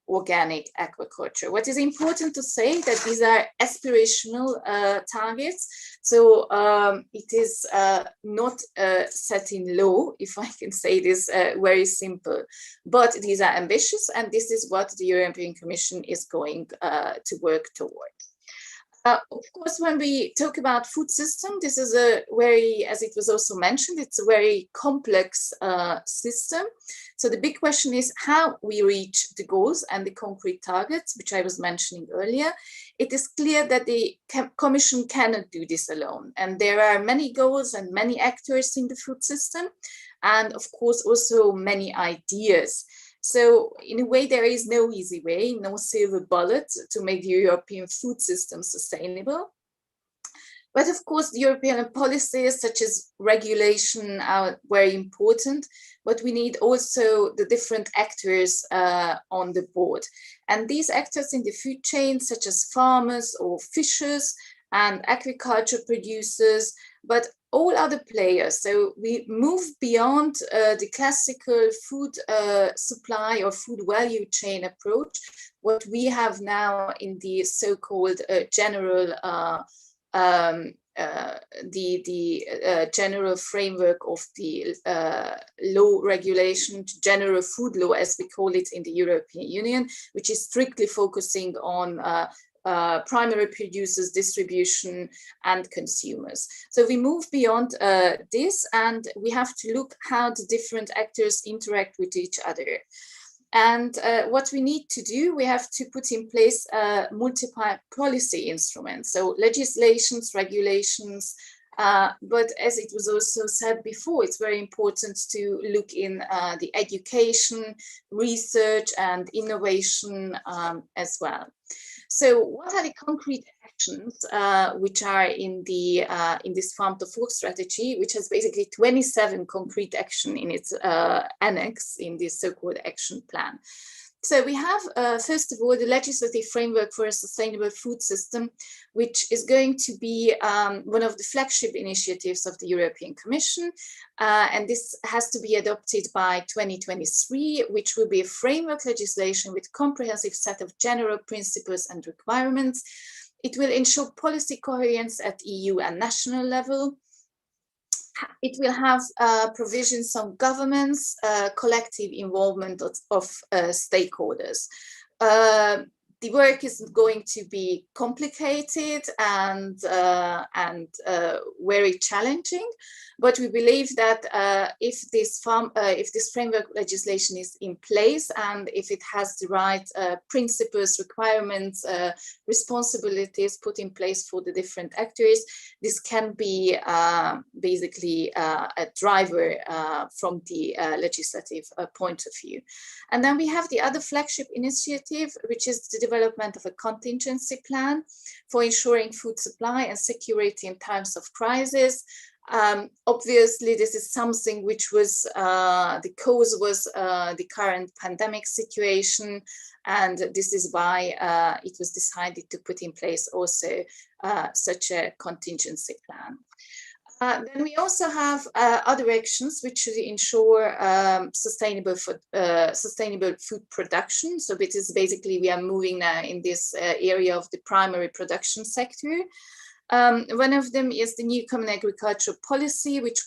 [SPEAKER 8] organic aquaculture. What is important to say that these are aspirational targets, so it is not set in law, if I can say this very simple, but these are ambitious, and this is what the European Commission is going to work toward. Of course, when we talk about food system, this is a very, as it was also mentioned, it's a very complex system. So the big question is how we reach the goals and the concrete targets, which I was mentioning earlier. It is clear that the Commission cannot do this alone. And there are many goals and many actors in the food system, and of course also many ideas. So in a way, there is no easy way, no silver bullet to make the European food system sustainable. But of course, the European policies such as regulation are very important, but we need also the different actors on the board. And these actors in the food chain, such as farmers or fishers and agriculture producers, but all other players. So we move beyond the classical food supply or food value chain approach, what we have now in the so-called general general framework of the law regulation, general food law, as we call it in the European Union, which is strictly focusing on primary producers, distribution, and consumers. So we move beyond this, and we have to look how the different actors interact with each other. And what we need to do, we have to put in place multiple policy instruments, so legislations, regulations, but as it was also said before, it's very important to look in the education, research, and innovation as well. So what are the concrete actions which are in the in this Farm to Fork strategy, which has basically 27 concrete action in its annex in this so-called action plan? So we have, first of all, the legislative framework for a sustainable food system, which is going to be one of the flagship initiatives of the European Commission. And this has to be adopted by 2023, which will be a framework legislation with comprehensive set of general principles and requirements. It will ensure policy coherence at EU and national level. It will have provisions on governance, collective involvement of stakeholders. The work is going to be complicated and very challenging, but we believe that if this framework legislation is in place and if it has the right principles, requirements, responsibilities put in place for the different actors, this can be basically a driver from the legislative point of view. And then we have the other flagship initiative, which is the development of a contingency plan for ensuring food supply and security in times of crisis. Obviously, this is something which was, the cause was the current pandemic situation, and this is why it was decided to put in place also such a contingency plan. Then we also have other actions which should ensure sustainable food production. So it is basically we are moving now in this area of the primary production sector. One of them is the new common agricultural policy, which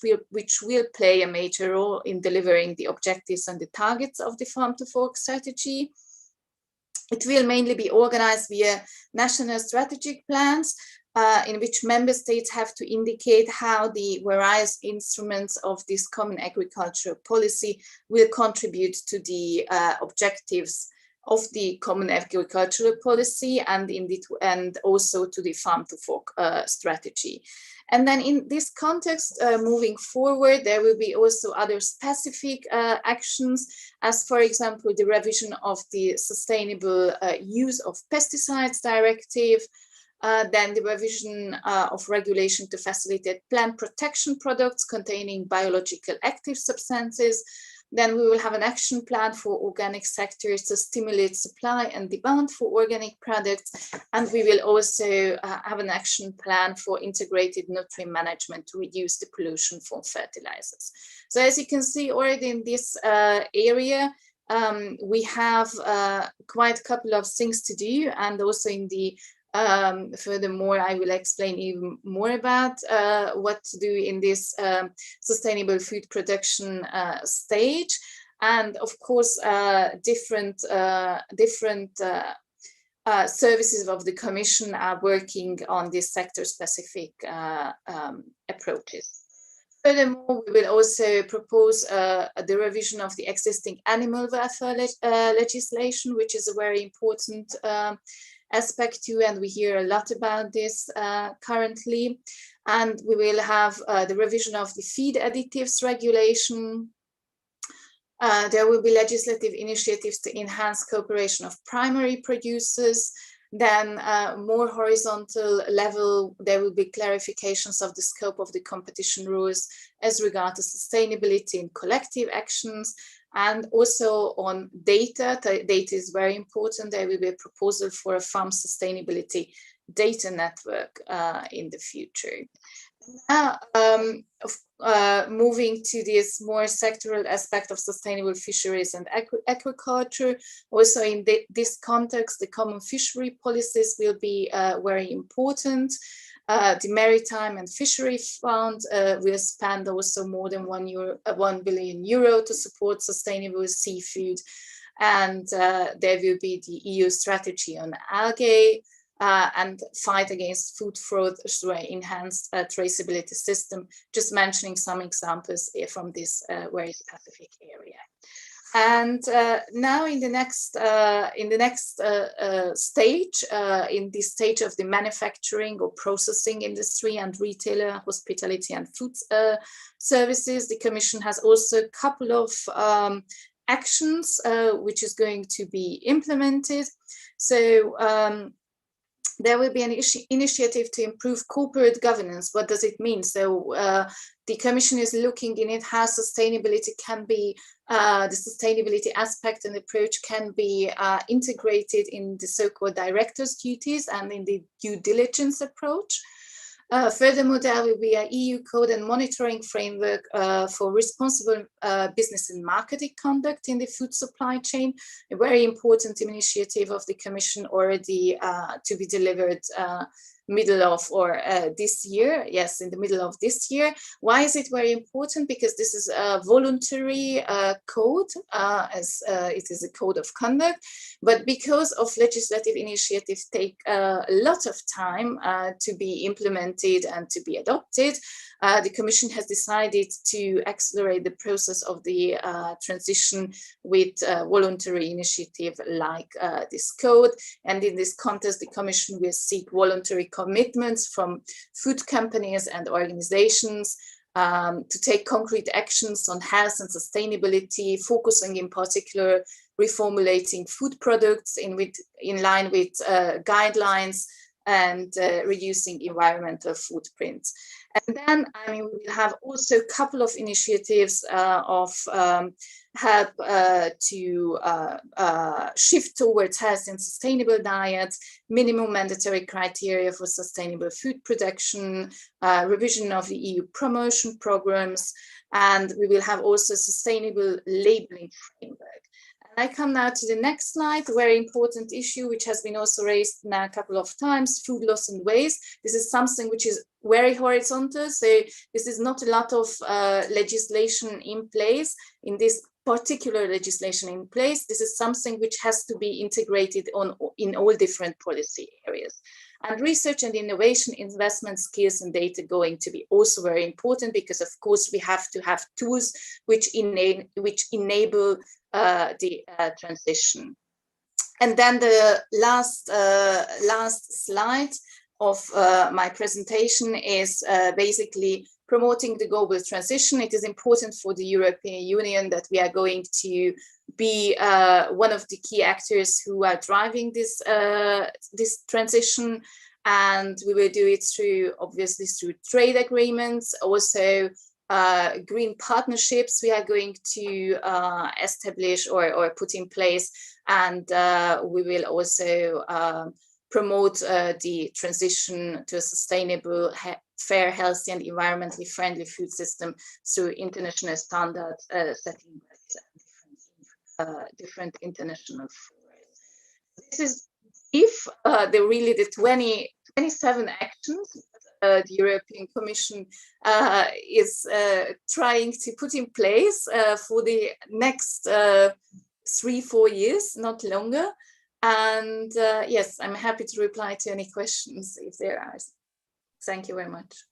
[SPEAKER 8] will play a major role in delivering the objectives and the targets of the Farm to Fork strategy. It will mainly be organized via national strategic plans, in which member states have to indicate how the various instruments of this common agricultural policy will contribute to the objectives of the common agricultural policy and also to the Farm to Fork strategy. And then in this context, moving forward, there will be also other specific actions, as for example, the revision of the sustainable use of pesticides directive, then the revision of regulation to facilitate plant protection products containing biological active substances. Then we will have an action plan for organic sectors to stimulate supply and demand for organic products. And we will also have an action plan for integrated nutrient management to reduce the pollution from fertilizers. So as you can see already in this area, we have quite a couple of things to do, and also in the furthermore, I will explain even more about what to do in this sustainable food production stage. And of course, different services of the Commission are working on these sector-specific approaches. Furthermore, we will also propose the revision of the existing animal welfare legislation, which is a very important aspect too, and we hear a lot about this currently. And we will have the revision of the feed additives regulation. There will be legislative initiatives to enhance cooperation of primary producers. Then more horizontal level, there will be clarifications of the scope of the competition rules as regard to sustainability and collective actions. And also on data. Data is very important. There will be a proposal for a farm sustainability data network in the future. Now, moving to this more sectoral aspect of sustainable fisheries and aquaculture. Also in this context, the common fishery policies will be very important. The Maritime and Fishery Fund will spend also more than €1 billion to support sustainable seafood. And there will be the EU strategy on algae and fight against food fraud through an enhanced traceability system, just mentioning some examples from this very specific area. And now in the next stage, in this stage of the manufacturing or processing industry and retailer, hospitality and food services, the Commission has also a couple of actions which is going to be implemented. So there will be an initiative to improve corporate governance. What does it mean? So the Commission is looking in it how sustainability can be, the sustainability aspect and approach can be integrated in the so-called director's duties and in the due diligence approach. Furthermore, there will be an EU code and monitoring framework for responsible business and marketing conduct in the food supply chain, a very important initiative of the Commission already to be delivered middle of or this year. Yes, in the middle of this year. Why is it very important? Because this is a voluntary code, as it is a code of conduct, but because of legislative initiatives take a lot of time to be implemented and to be adopted, the Commission has decided to accelerate the process of the transition with voluntary initiative like this code. And in this context, the Commission will seek voluntary commitments from food companies and organizations to take concrete actions on health and sustainability, focusing in particular reformulating food products in line with guidelines and reducing environmental footprints. And then, I mean, we will have also a couple of initiatives of help to shift towards healthy and sustainable diets, minimum mandatory criteria for sustainable food production, revision of the EU promotion programs, and we will have also sustainable labeling framework. I come now to the next slide, a very important issue, which has been also raised now a couple of times, food loss and waste. This is something which is very horizontal. So this is not a lot of legislation in place. In this particular legislation in place, this is something which has to be integrated in all different policy areas. And research and innovation, investment, skills and data going to be also very important, because of course we have to have tools which enable the transition. And then the last slide of my presentation is basically promoting the global transition. It is important for the European Union that we are going to be one of the key actors who are driving this this transition, and we will do it through, obviously, through trade agreements, also green partnerships we are going to establish or put in place, and we will also promote the transition to a sustainable, fair, healthy and environmentally friendly food system through international standards setting different international forums. This is if the 27 actions the European Commission is trying to put in place for the next 3-4 years, not longer. And yes, I'm happy to reply to any questions if there are. Thank you very much.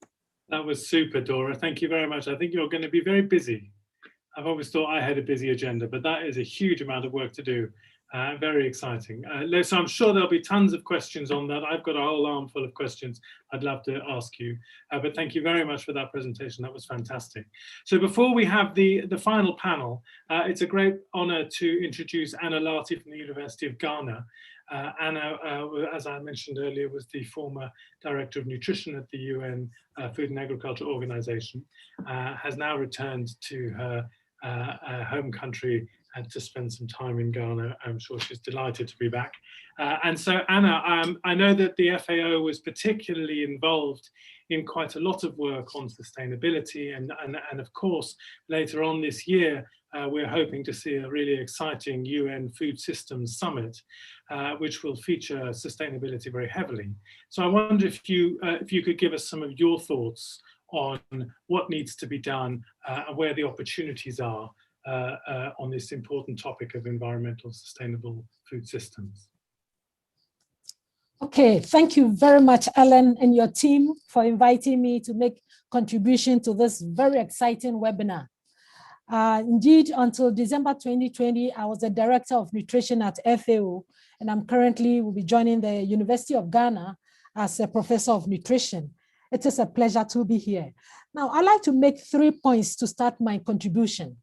[SPEAKER 2] That was super, Dora. Thank you very much. I think you're going to be very busy. I've always thought I had a busy agenda, but that is a huge amount of work to do. Very exciting. So I'm sure there'll be tons of questions on that. I've got a whole armful of questions I'd love to ask you, but thank you very much for that presentation. That was fantastic. So before we have the final panel, it's a great honor to introduce Anna Lati from the University of Ghana. Anna, as I mentioned earlier, was the former Director of Nutrition at the UN Food and Agriculture Organization, has now returned to her home country and to spend some time in Ghana. I'm sure she's delighted to be back. And so Anna, I know that the FAO was particularly involved in quite a lot of work on sustainability, and of course, later on this year, we're hoping to see a really exciting UN Food Systems Summit, which will feature sustainability very heavily. So I wonder if you could give us some of your thoughts on what needs to be done and where the opportunities are on this important topic of environmental sustainable food systems.
[SPEAKER 9] Okay, thank you very much, Alan and your team, for inviting me to make contribution to this very exciting webinar. Indeed, until December 2020, I was the Director of Nutrition at FAO, and I'm currently will be joining the University of Ghana as a Professor of Nutrition. It is a pleasure to be here. Now, I'd like to make 3 points to start my contribution.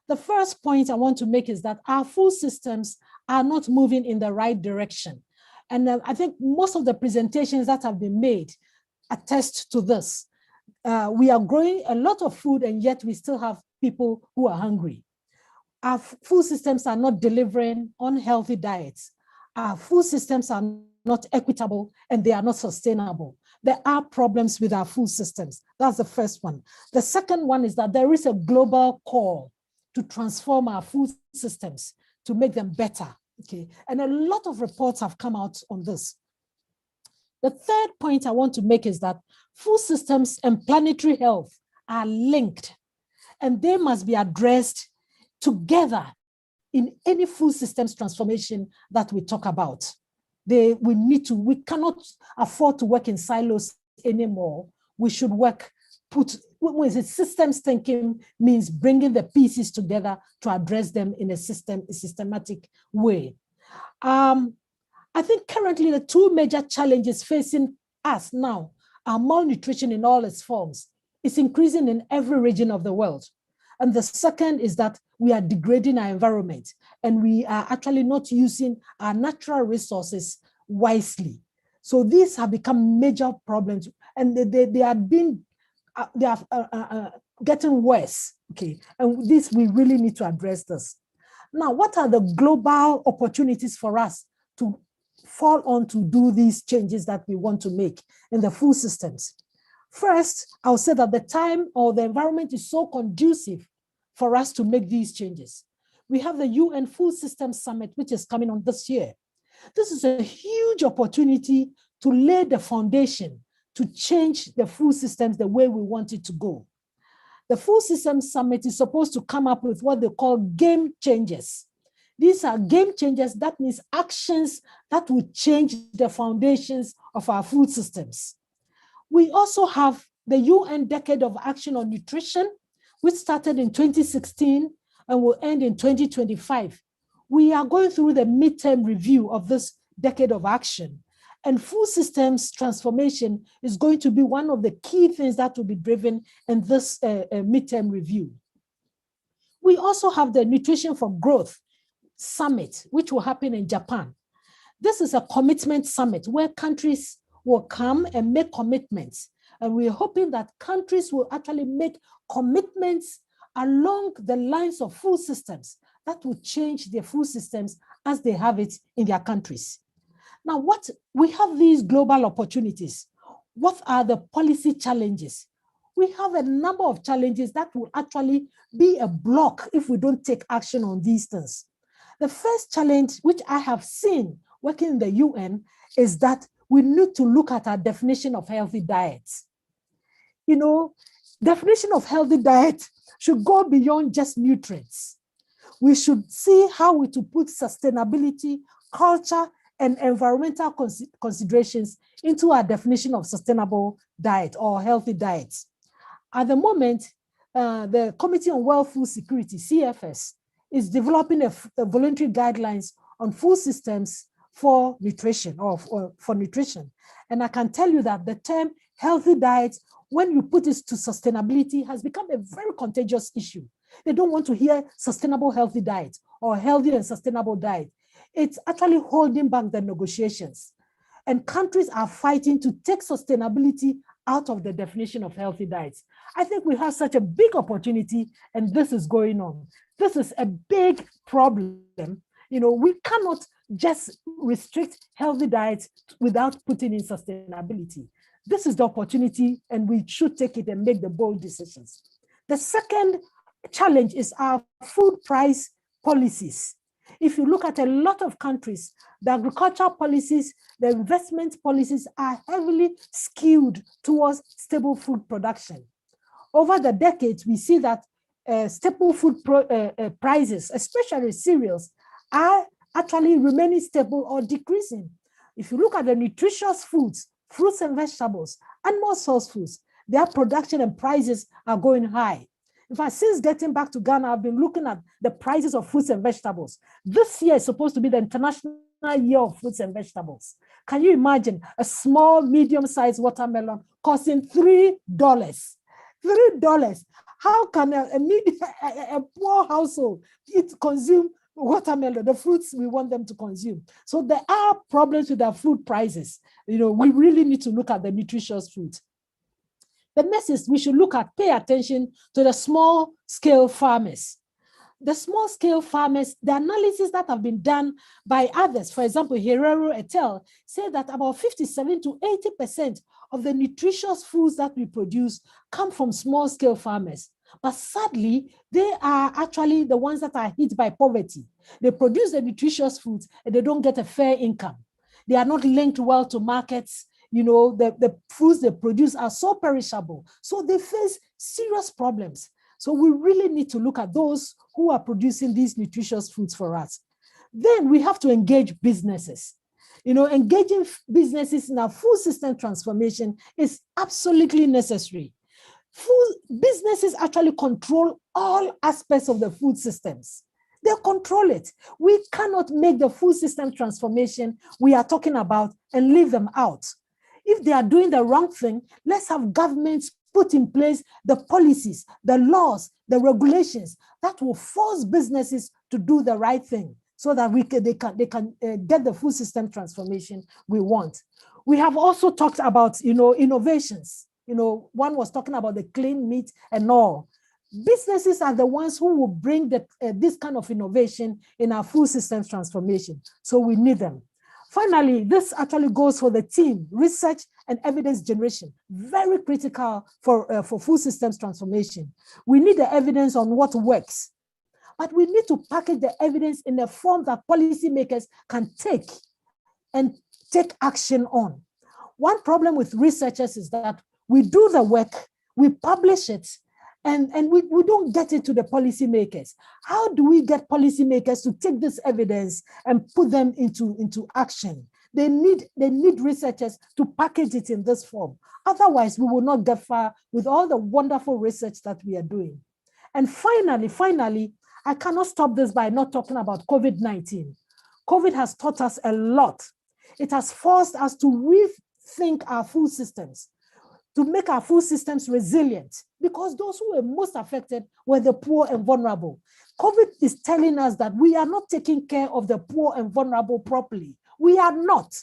[SPEAKER 9] The first point I want to make is that our food systems are not moving in the right direction. And I think most of the presentations that have been made attest to this. We are growing a lot of food, and yet we still have people who are hungry. Our food systems are not delivering unhealthy diets. Our food systems are not equitable, and they are not sustainable. There are problems with our food systems. That's the first one. The second one is that there is a global call to transform our food systems to make them better. Okay, and a lot of reports have come out on this. The third point I want to make is that food systems and planetary health are linked, and they must be addressed together in any food systems transformation that we talk about. We cannot afford to work in silos anymore. We should work, systems thinking means bringing the pieces together to address them in a systematic way. I think currently the two major challenges facing us now are malnutrition in all its forms. It's increasing in every region of the world. And the second is that we are degrading our environment, and we are actually not using our natural resources wisely. So these have become major problems, and they are being they are getting worse. Okay, and this, we really need to address this. Now, what are the global opportunities for us to fall on to do these changes that we want to make in the food systems? First, I'll say that the time or the environment is so conducive for us to make these changes. We have the UN Food Systems Summit, which is coming on this year. This is a huge opportunity to lay the foundation to change the food systems the way we want it to go. The Food Systems Summit is supposed to come up with what they call game changers. These are game changers, that means actions that will change the foundations of our food systems. We also have the UN Decade of Action on Nutrition, which started in 2016 and will end in 2025. We are going through the midterm review of this Decade of Action, and food systems transformation is going to be one of the key things that will be driven in this midterm review. We also have the Nutrition for Growth Summit, which will happen in Japan. This is a commitment summit where countries will come and make commitments. And we're hoping that countries will actually make commitments along the lines of food systems that will change their food systems as they have it in their countries. Now, what we have these global opportunities. What are the policy challenges? We have a number of challenges that will actually be a block if we don't take action on these things. The first challenge, which I have seen working in the UN, is that we need to look at our definition of healthy diets. You know, definition of healthy diet should go beyond just nutrients. We should see how we to put sustainability, culture, and environmental considerations into our definition of sustainable diet or healthy diets. At the moment, the Committee on World Food Security, CFS, is developing a voluntary guidelines on food systems for nutrition or for nutrition. And I can tell you that the term healthy diet, when you put it to sustainability, has become a very contagious issue. They don't want to hear sustainable healthy diet or healthy and sustainable diet. It's actually holding back the negotiations. And countries are fighting to take sustainability out of the definition of healthy diets. I think we have such a big opportunity, and this is going on. This is a big problem. You know, we cannot just restrict healthy diets without putting in sustainability. This is the opportunity, and we should take it and make the bold decisions. The second challenge is our food price policies. If you look at a lot of countries, the agricultural policies, the investment policies are heavily skewed towards stable food production. Over the decades, we see that staple food prices, especially cereals, are actually remaining stable or decreasing. If you look at the nutritious foods, fruits and vegetables, animal source foods, their production and prices are going high. In fact, since getting back to Ghana, I've been looking at the prices of fruits and vegetables. This year is supposed to be the International Year of Fruits and Vegetables. Can you imagine a small, medium-sized watermelon costing $3? $3. How can a poor household consume watermelon, the fruits we want them to consume? So there are problems with our food prices. You know, we really need to look at the nutritious food. The message we should look at, pay attention to the small scale farmers. The small scale farmers, the analysis that have been done by others, for example, Herrero et al., say that about 57 to 80% of the nutritious foods that we produce come from small scale farmers. But sadly, they are actually the ones that are hit by poverty. They produce the nutritious foods and they don't get a fair income. They are not linked well to markets. You know, the foods they produce are so perishable. So they face serious problems. So we really need to look at those who are producing these nutritious foods for us. Then we have to engage businesses. You know, engaging businesses in our food system transformation is absolutely necessary. Businesses actually control all aspects of the food systems. They control it. We cannot make the food system transformation we are talking about and leave them out. If they are doing the wrong thing, let's have governments put in place the policies, the laws, the regulations that will force businesses to do the right thing so that they can get the food system transformation we want. We have also talked about, you know, innovations. one was talking about the clean meat and all. Businesses are the ones who will bring this kind of innovation in our food systems transformation. So we need them. Finally, this actually goes for the team, research and evidence generation, very critical for food systems transformation. We need the evidence on what works, but we need to package the evidence in a form that policymakers can take action on. One problem with researchers is that we do the work, we publish it, and we don't get it to the policymakers. How do we get policymakers to take this evidence and put them into action? They need researchers to package it in this form. Otherwise, we will not get far with all the wonderful research that we are doing. And finally, I cannot stop this by not talking about COVID-19. COVID has taught us a lot. It has forced us to rethink our food systems, to make our food systems resilient, because those who were most affected were the poor and vulnerable. COVID is telling us that we are not taking care of the poor and vulnerable properly. We are not.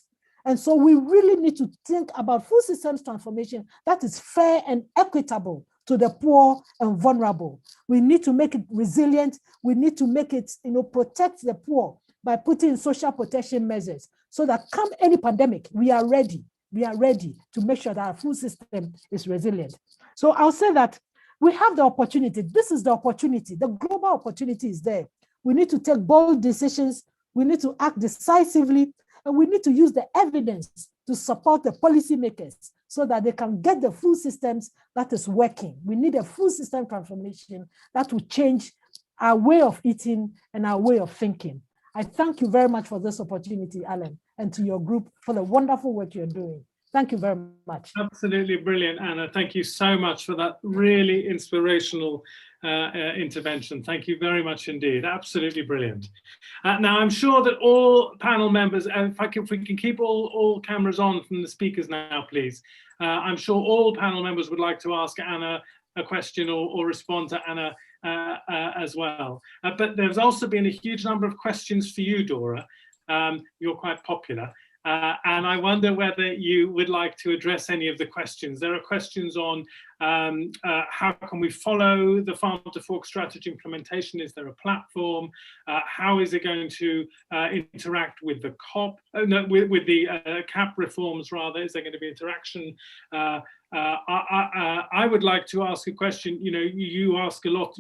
[SPEAKER 9] And so we really need to think about food systems transformation that is fair and equitable to the poor and vulnerable. We need to make it resilient. We need to make it, protect the poor by putting in social protection measures so that come any pandemic, we are ready. We are ready to make sure that our food system is resilient. So I'll say that we have the opportunity. This is the opportunity. The global opportunity is there. We need to take bold decisions. We need to act decisively, and we need to use the evidence to support the policymakers so that they can get the food systems that is working. We need a food system transformation that will change our way of eating and our way of thinking. I thank you very much for this opportunity, Alan, and to your group for the wonderful work you're doing. Thank you very much.
[SPEAKER 2] Absolutely brilliant, Anna. Thank you so much for that really inspirational intervention. Thank you very much indeed. Absolutely brilliant. Now, I'm sure that all panel members, if we can keep all cameras on from the speakers now, please. I'm sure all panel members would like to ask Anna a question or respond to Anna as well. But there's also been a huge number of questions for you, Dora. You're quite popular. And I wonder whether you would like to address any of the questions. There are questions on how can we follow the Farm to Fork strategy implementation? Is there a platform? How is it going to interact with the COP? With the CAP reforms rather? Is there going to be interaction? I would like to ask a question. You ask a lot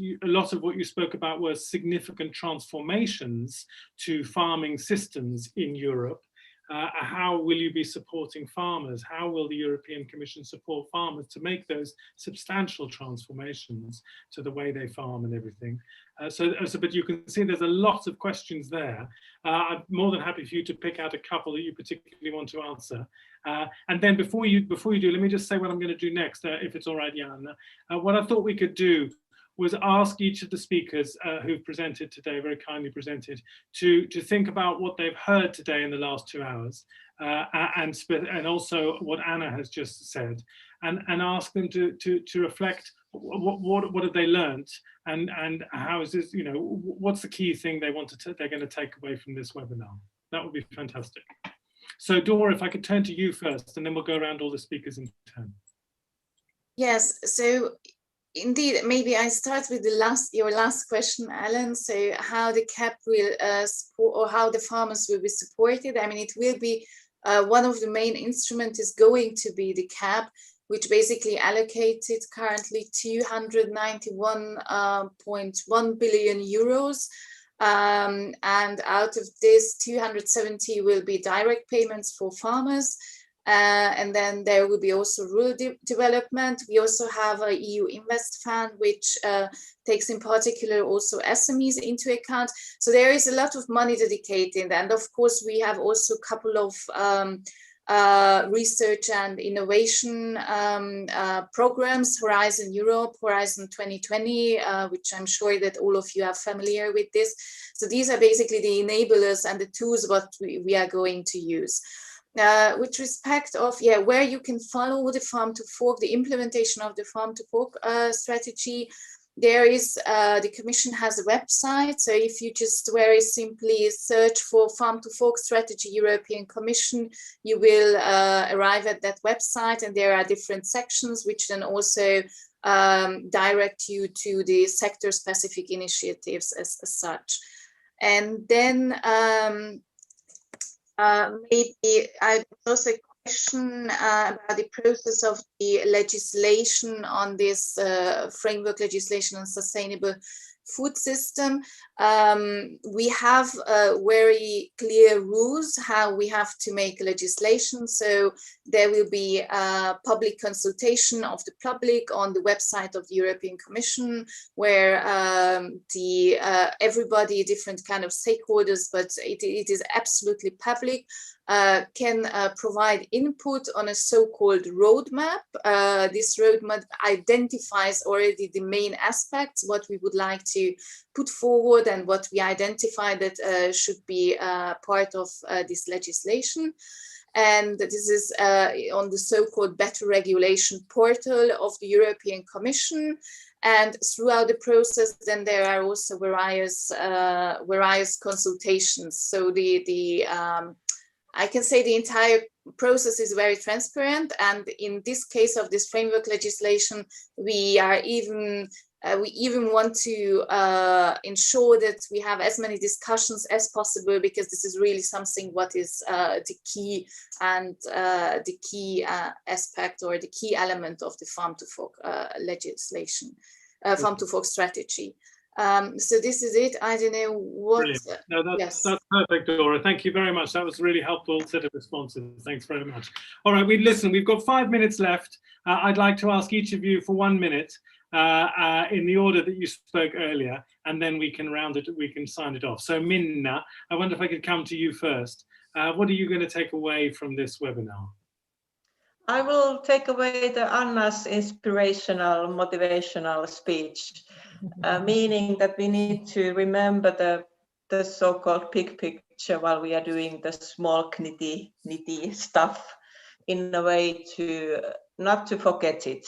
[SPEAKER 2] of what you spoke about were significant transformations to farming systems in Europe. How will you be supporting farmers? How will the European Commission support farmers to make those substantial transformations to the way they farm and everything? But you can see there's a lot of questions there. I'm more than happy for you to pick out a couple that you particularly want to answer. And then before you do, let me just say what I'm going to do next, if it's all right, Jan. What I thought we could do was ask each of the speakers who've presented today, very kindly presented, to think about what they've heard today in the last 2 hours, and also what Anna has just said, and ask them to reflect what have they learned, and how is this, what's the key thing they're going to take away from this webinar. That would be fantastic. So Dora, if I could turn to you first, and then we'll go around all the speakers in turn.
[SPEAKER 8] Yes, so indeed, maybe I start with your last question, Alan. So how the CAP will support, or how the farmers will be supported. I mean, it will be one of the main instruments is going to be the CAP, which basically allocated currently 291.1 billion euros. And out of this, 270 will be direct payments for farmers. And then there will be also rural development. We also have a EU Invest Fund, which takes in particular also SMEs into account. So there is a lot of money dedicated. And of course, we have also a couple of research and innovation programs, Horizon Europe, Horizon 2020, which I'm sure that all of you are familiar with this. So these are basically the enablers and the tools what we are going to use. With respect of where you can follow the Farm to Fork, the implementation of the Farm to Fork strategy, there is, the Commission has a website. So if you just very simply search for Farm to Fork Strategy European Commission, you will arrive at that website, and there are different sections which then also direct you to the sector-specific initiatives as such. And then maybe I also about the process of the legislation on this framework legislation on sustainable food system. We have very clear rules how we have to make legislation. So there will be a public consultation of the public on the website of the European Commission, where everybody, different kind of stakeholders, but it is absolutely public, can provide input on a so-called roadmap. This roadmap identifies already the main aspects, what we would like to put forward and what we identify that should be part of this legislation. And this is on the so-called Better Regulation portal of the European Commission. And throughout the process, then there are also various consultations. So I can say the entire process is very transparent, and in this case of this framework legislation, we even want to ensure that we have as many discussions as possible, because this is really something what is the key and the key aspect or the key element of the Farm to Fork legislation, Farm to Fork strategy. So this is it. I don't know what.
[SPEAKER 2] Brilliant. No, that's perfect, Dora. Thank you very much. That was a really helpful set of responses. Thanks very much. All right, we've got 5 minutes left. I'd like to ask each of you for 1 minute in the order that you spoke earlier, and then we can sign it off. So Minna, I wonder if I could come to you first. What are you going to take away from this webinar?
[SPEAKER 3] I will take away Anna's inspirational, motivational speech, meaning that we need to remember the so-called big picture while we are doing the small nitty stuff, in a way to not to forget it.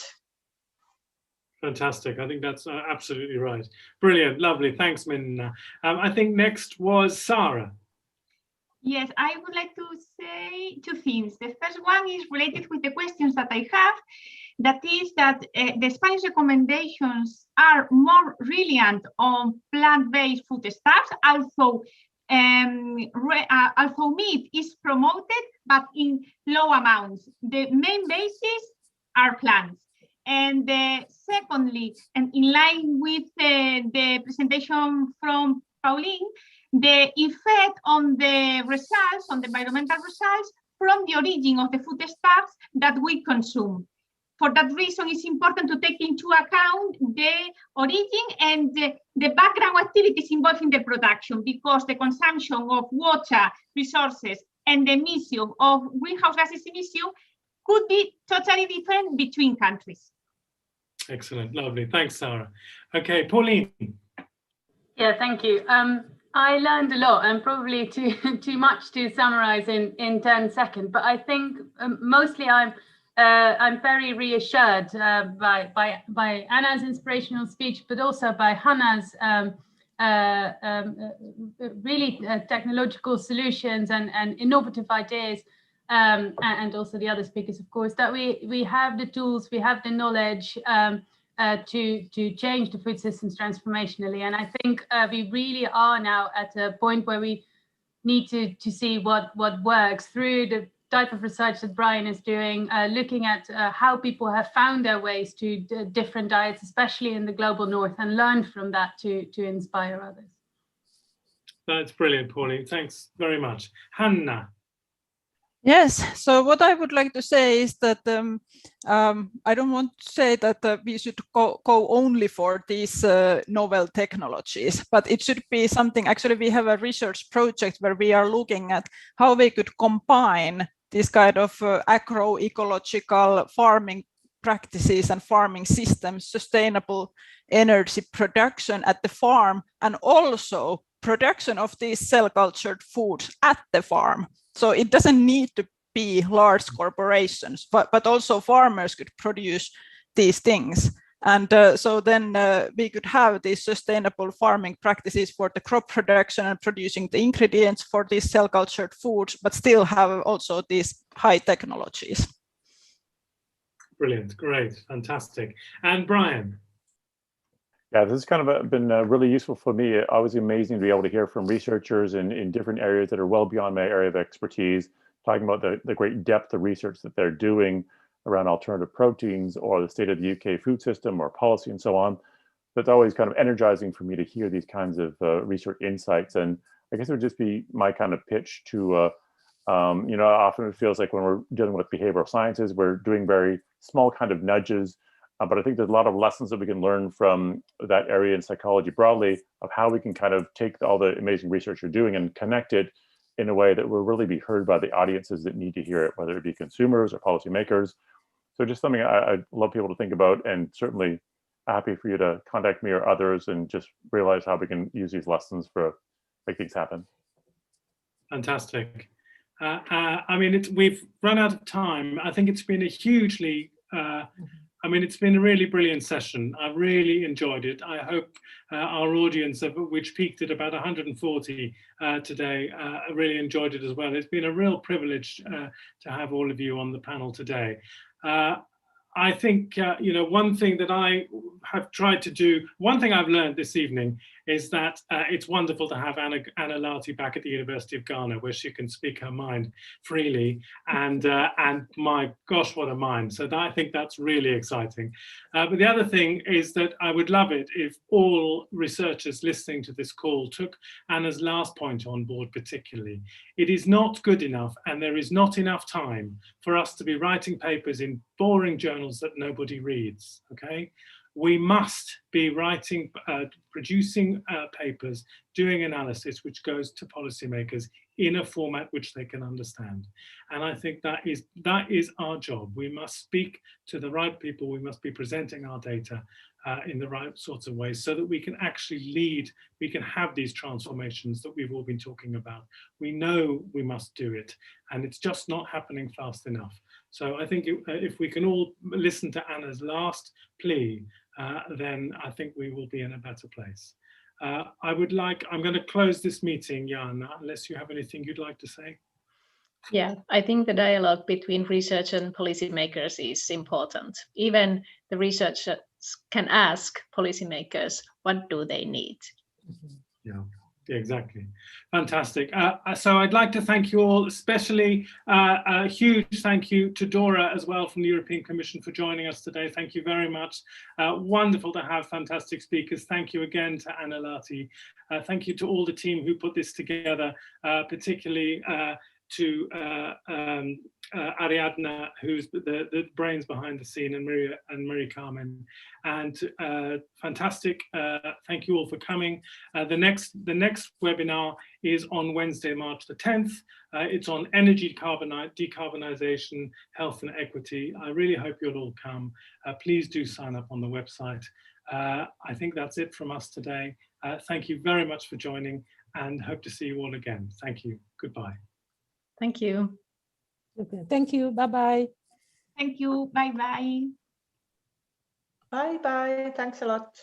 [SPEAKER 2] Fantastic. I think that's absolutely right. Brilliant. Lovely. Thanks, Minna. I think next was Sarah.
[SPEAKER 4] Yes, I would like to say 2 things. The first one is related with the questions that I have. That is that the Spanish recommendations are more reliant on plant-based foodstuffs. Also meat is promoted, but in low amounts. The main basis are plants. And secondly, and in line with the presentation from Pauline, the effect on the results, on the environmental results from the origin of the foodstuffs that we consume. For that reason, it's important to take into account the origin and the background activities involved in the production, because the consumption of water resources and the emission of greenhouse gases emission could be totally different between countries.
[SPEAKER 2] Excellent, lovely. Thanks, Sarah. Okay, Pauline.
[SPEAKER 5] Yeah, thank you. I learned a lot, and probably too much to summarize in 10 seconds. But I think mostly I'm very reassured by Anna's inspirational speech, but also by Hannah's really technological solutions and innovative ideas, and also the other speakers, of course, that we have the tools, we have the knowledge to change the food systems transformationally. And I think we really are now at a point where we need to see what works through the type of research that Brian is doing, looking at how people have found their ways to different diets, especially in the global north, and learn from that to inspire others.
[SPEAKER 2] That's brilliant, Pauline. Thanks very much. Hanna.
[SPEAKER 6] Yes, so what I would like to say is that I don't want to say that we should go only for these novel technologies, but it should be something. Actually, we have a research project where we are looking at how we could combine this kind of agroecological farming practices and farming systems, sustainable energy production at the farm, and also production of these cell-cultured foods at the farm. So it doesn't need to be large corporations, but also farmers could produce these things. And so then we could have these sustainable farming practices for the crop production and producing the ingredients for these cell cultured foods, but still have also these high technologies.
[SPEAKER 2] Brilliant, great, fantastic. And Brian?
[SPEAKER 7] Yeah, this has kind of been really useful for me. Always amazing to be able to hear from researchers in different areas that are well beyond my area of expertise, talking about the great depth of research that they're doing around alternative proteins or the state of the UK food system or policy and so on. So it's always kind of energizing for me to hear these kinds of research insights. And I guess it would just be my kind of pitch to, you know, often it feels like when we're dealing with behavioral sciences, we're doing very small kind of nudges. But I think there's a lot of lessons that we can learn from that area in psychology broadly of how we can kind of take all the amazing research you're doing and connect it in a way that will really be heard by the audiences that need to hear it, whether it be consumers or policymakers. So just something I'd love people to think about, and certainly happy for you to contact me or others and just realize how we can use these lessons for make things happen.
[SPEAKER 2] Fantastic. I mean, we've run out of time. I think it's been a hugely, I mean, it's been a really brilliant session. I really enjoyed it. I hope our audience, which peaked at about 140 today, really enjoyed it as well. It's been a real privilege to have all of you on the panel today. I think, you know, one thing that I have tried to do, one thing I've learned this evening is that it's wonderful to have Anna Lati back at the University of Ghana, where she can speak her mind freely, and my gosh, what a mind. So I think that's really exciting. But the other thing is that I would love it if all researchers listening to this call took Anna's last point on board particularly. It is not good enough, and there is not enough time for us to be writing papers in boring journals that nobody reads, okay? We must be writing, producing papers, doing analysis which goes to policymakers in a format which they can understand. And I think that is our job. We must speak to the right people. We must be presenting our data in the right sorts of ways so that we can actually lead, we can have these transformations that we've all been talking about. We know we must do it, and it's just not happening fast enough. So I think if we can all listen to Anna's last plea, then I think we will be in a better place. I'm going to close this meeting, Jana, unless you have anything you'd like to say.
[SPEAKER 1] Yeah, I think the dialogue between research and policymakers is important. Even the researchers can ask policymakers, what do they need?
[SPEAKER 2] Yeah. Exactly. Fantastic. So I'd like to thank you all, especially a huge thank you to Dora as well from the European Commission for joining us today. Thank you very much. Wonderful to have fantastic speakers. Thank you again to Anna Lati. Thank you to all the team who put this together, particularly to Ariadna, who's the brains behind the scene, and Marie Carmen. And fantastic, thank you all for coming. The next webinar is on Wednesday, March the 10th. It's on energy decarbonization, health and equity. I really hope you'll all come. Please do sign up on the website. I think that's it from us today. Thank you very much for joining, and hope to see you all again. Thank you. Goodbye.
[SPEAKER 1] Thank you.
[SPEAKER 9] Okay. Thank you. Bye-bye.
[SPEAKER 4] Thank you. Bye-bye.
[SPEAKER 3] Bye-bye. Thanks a lot.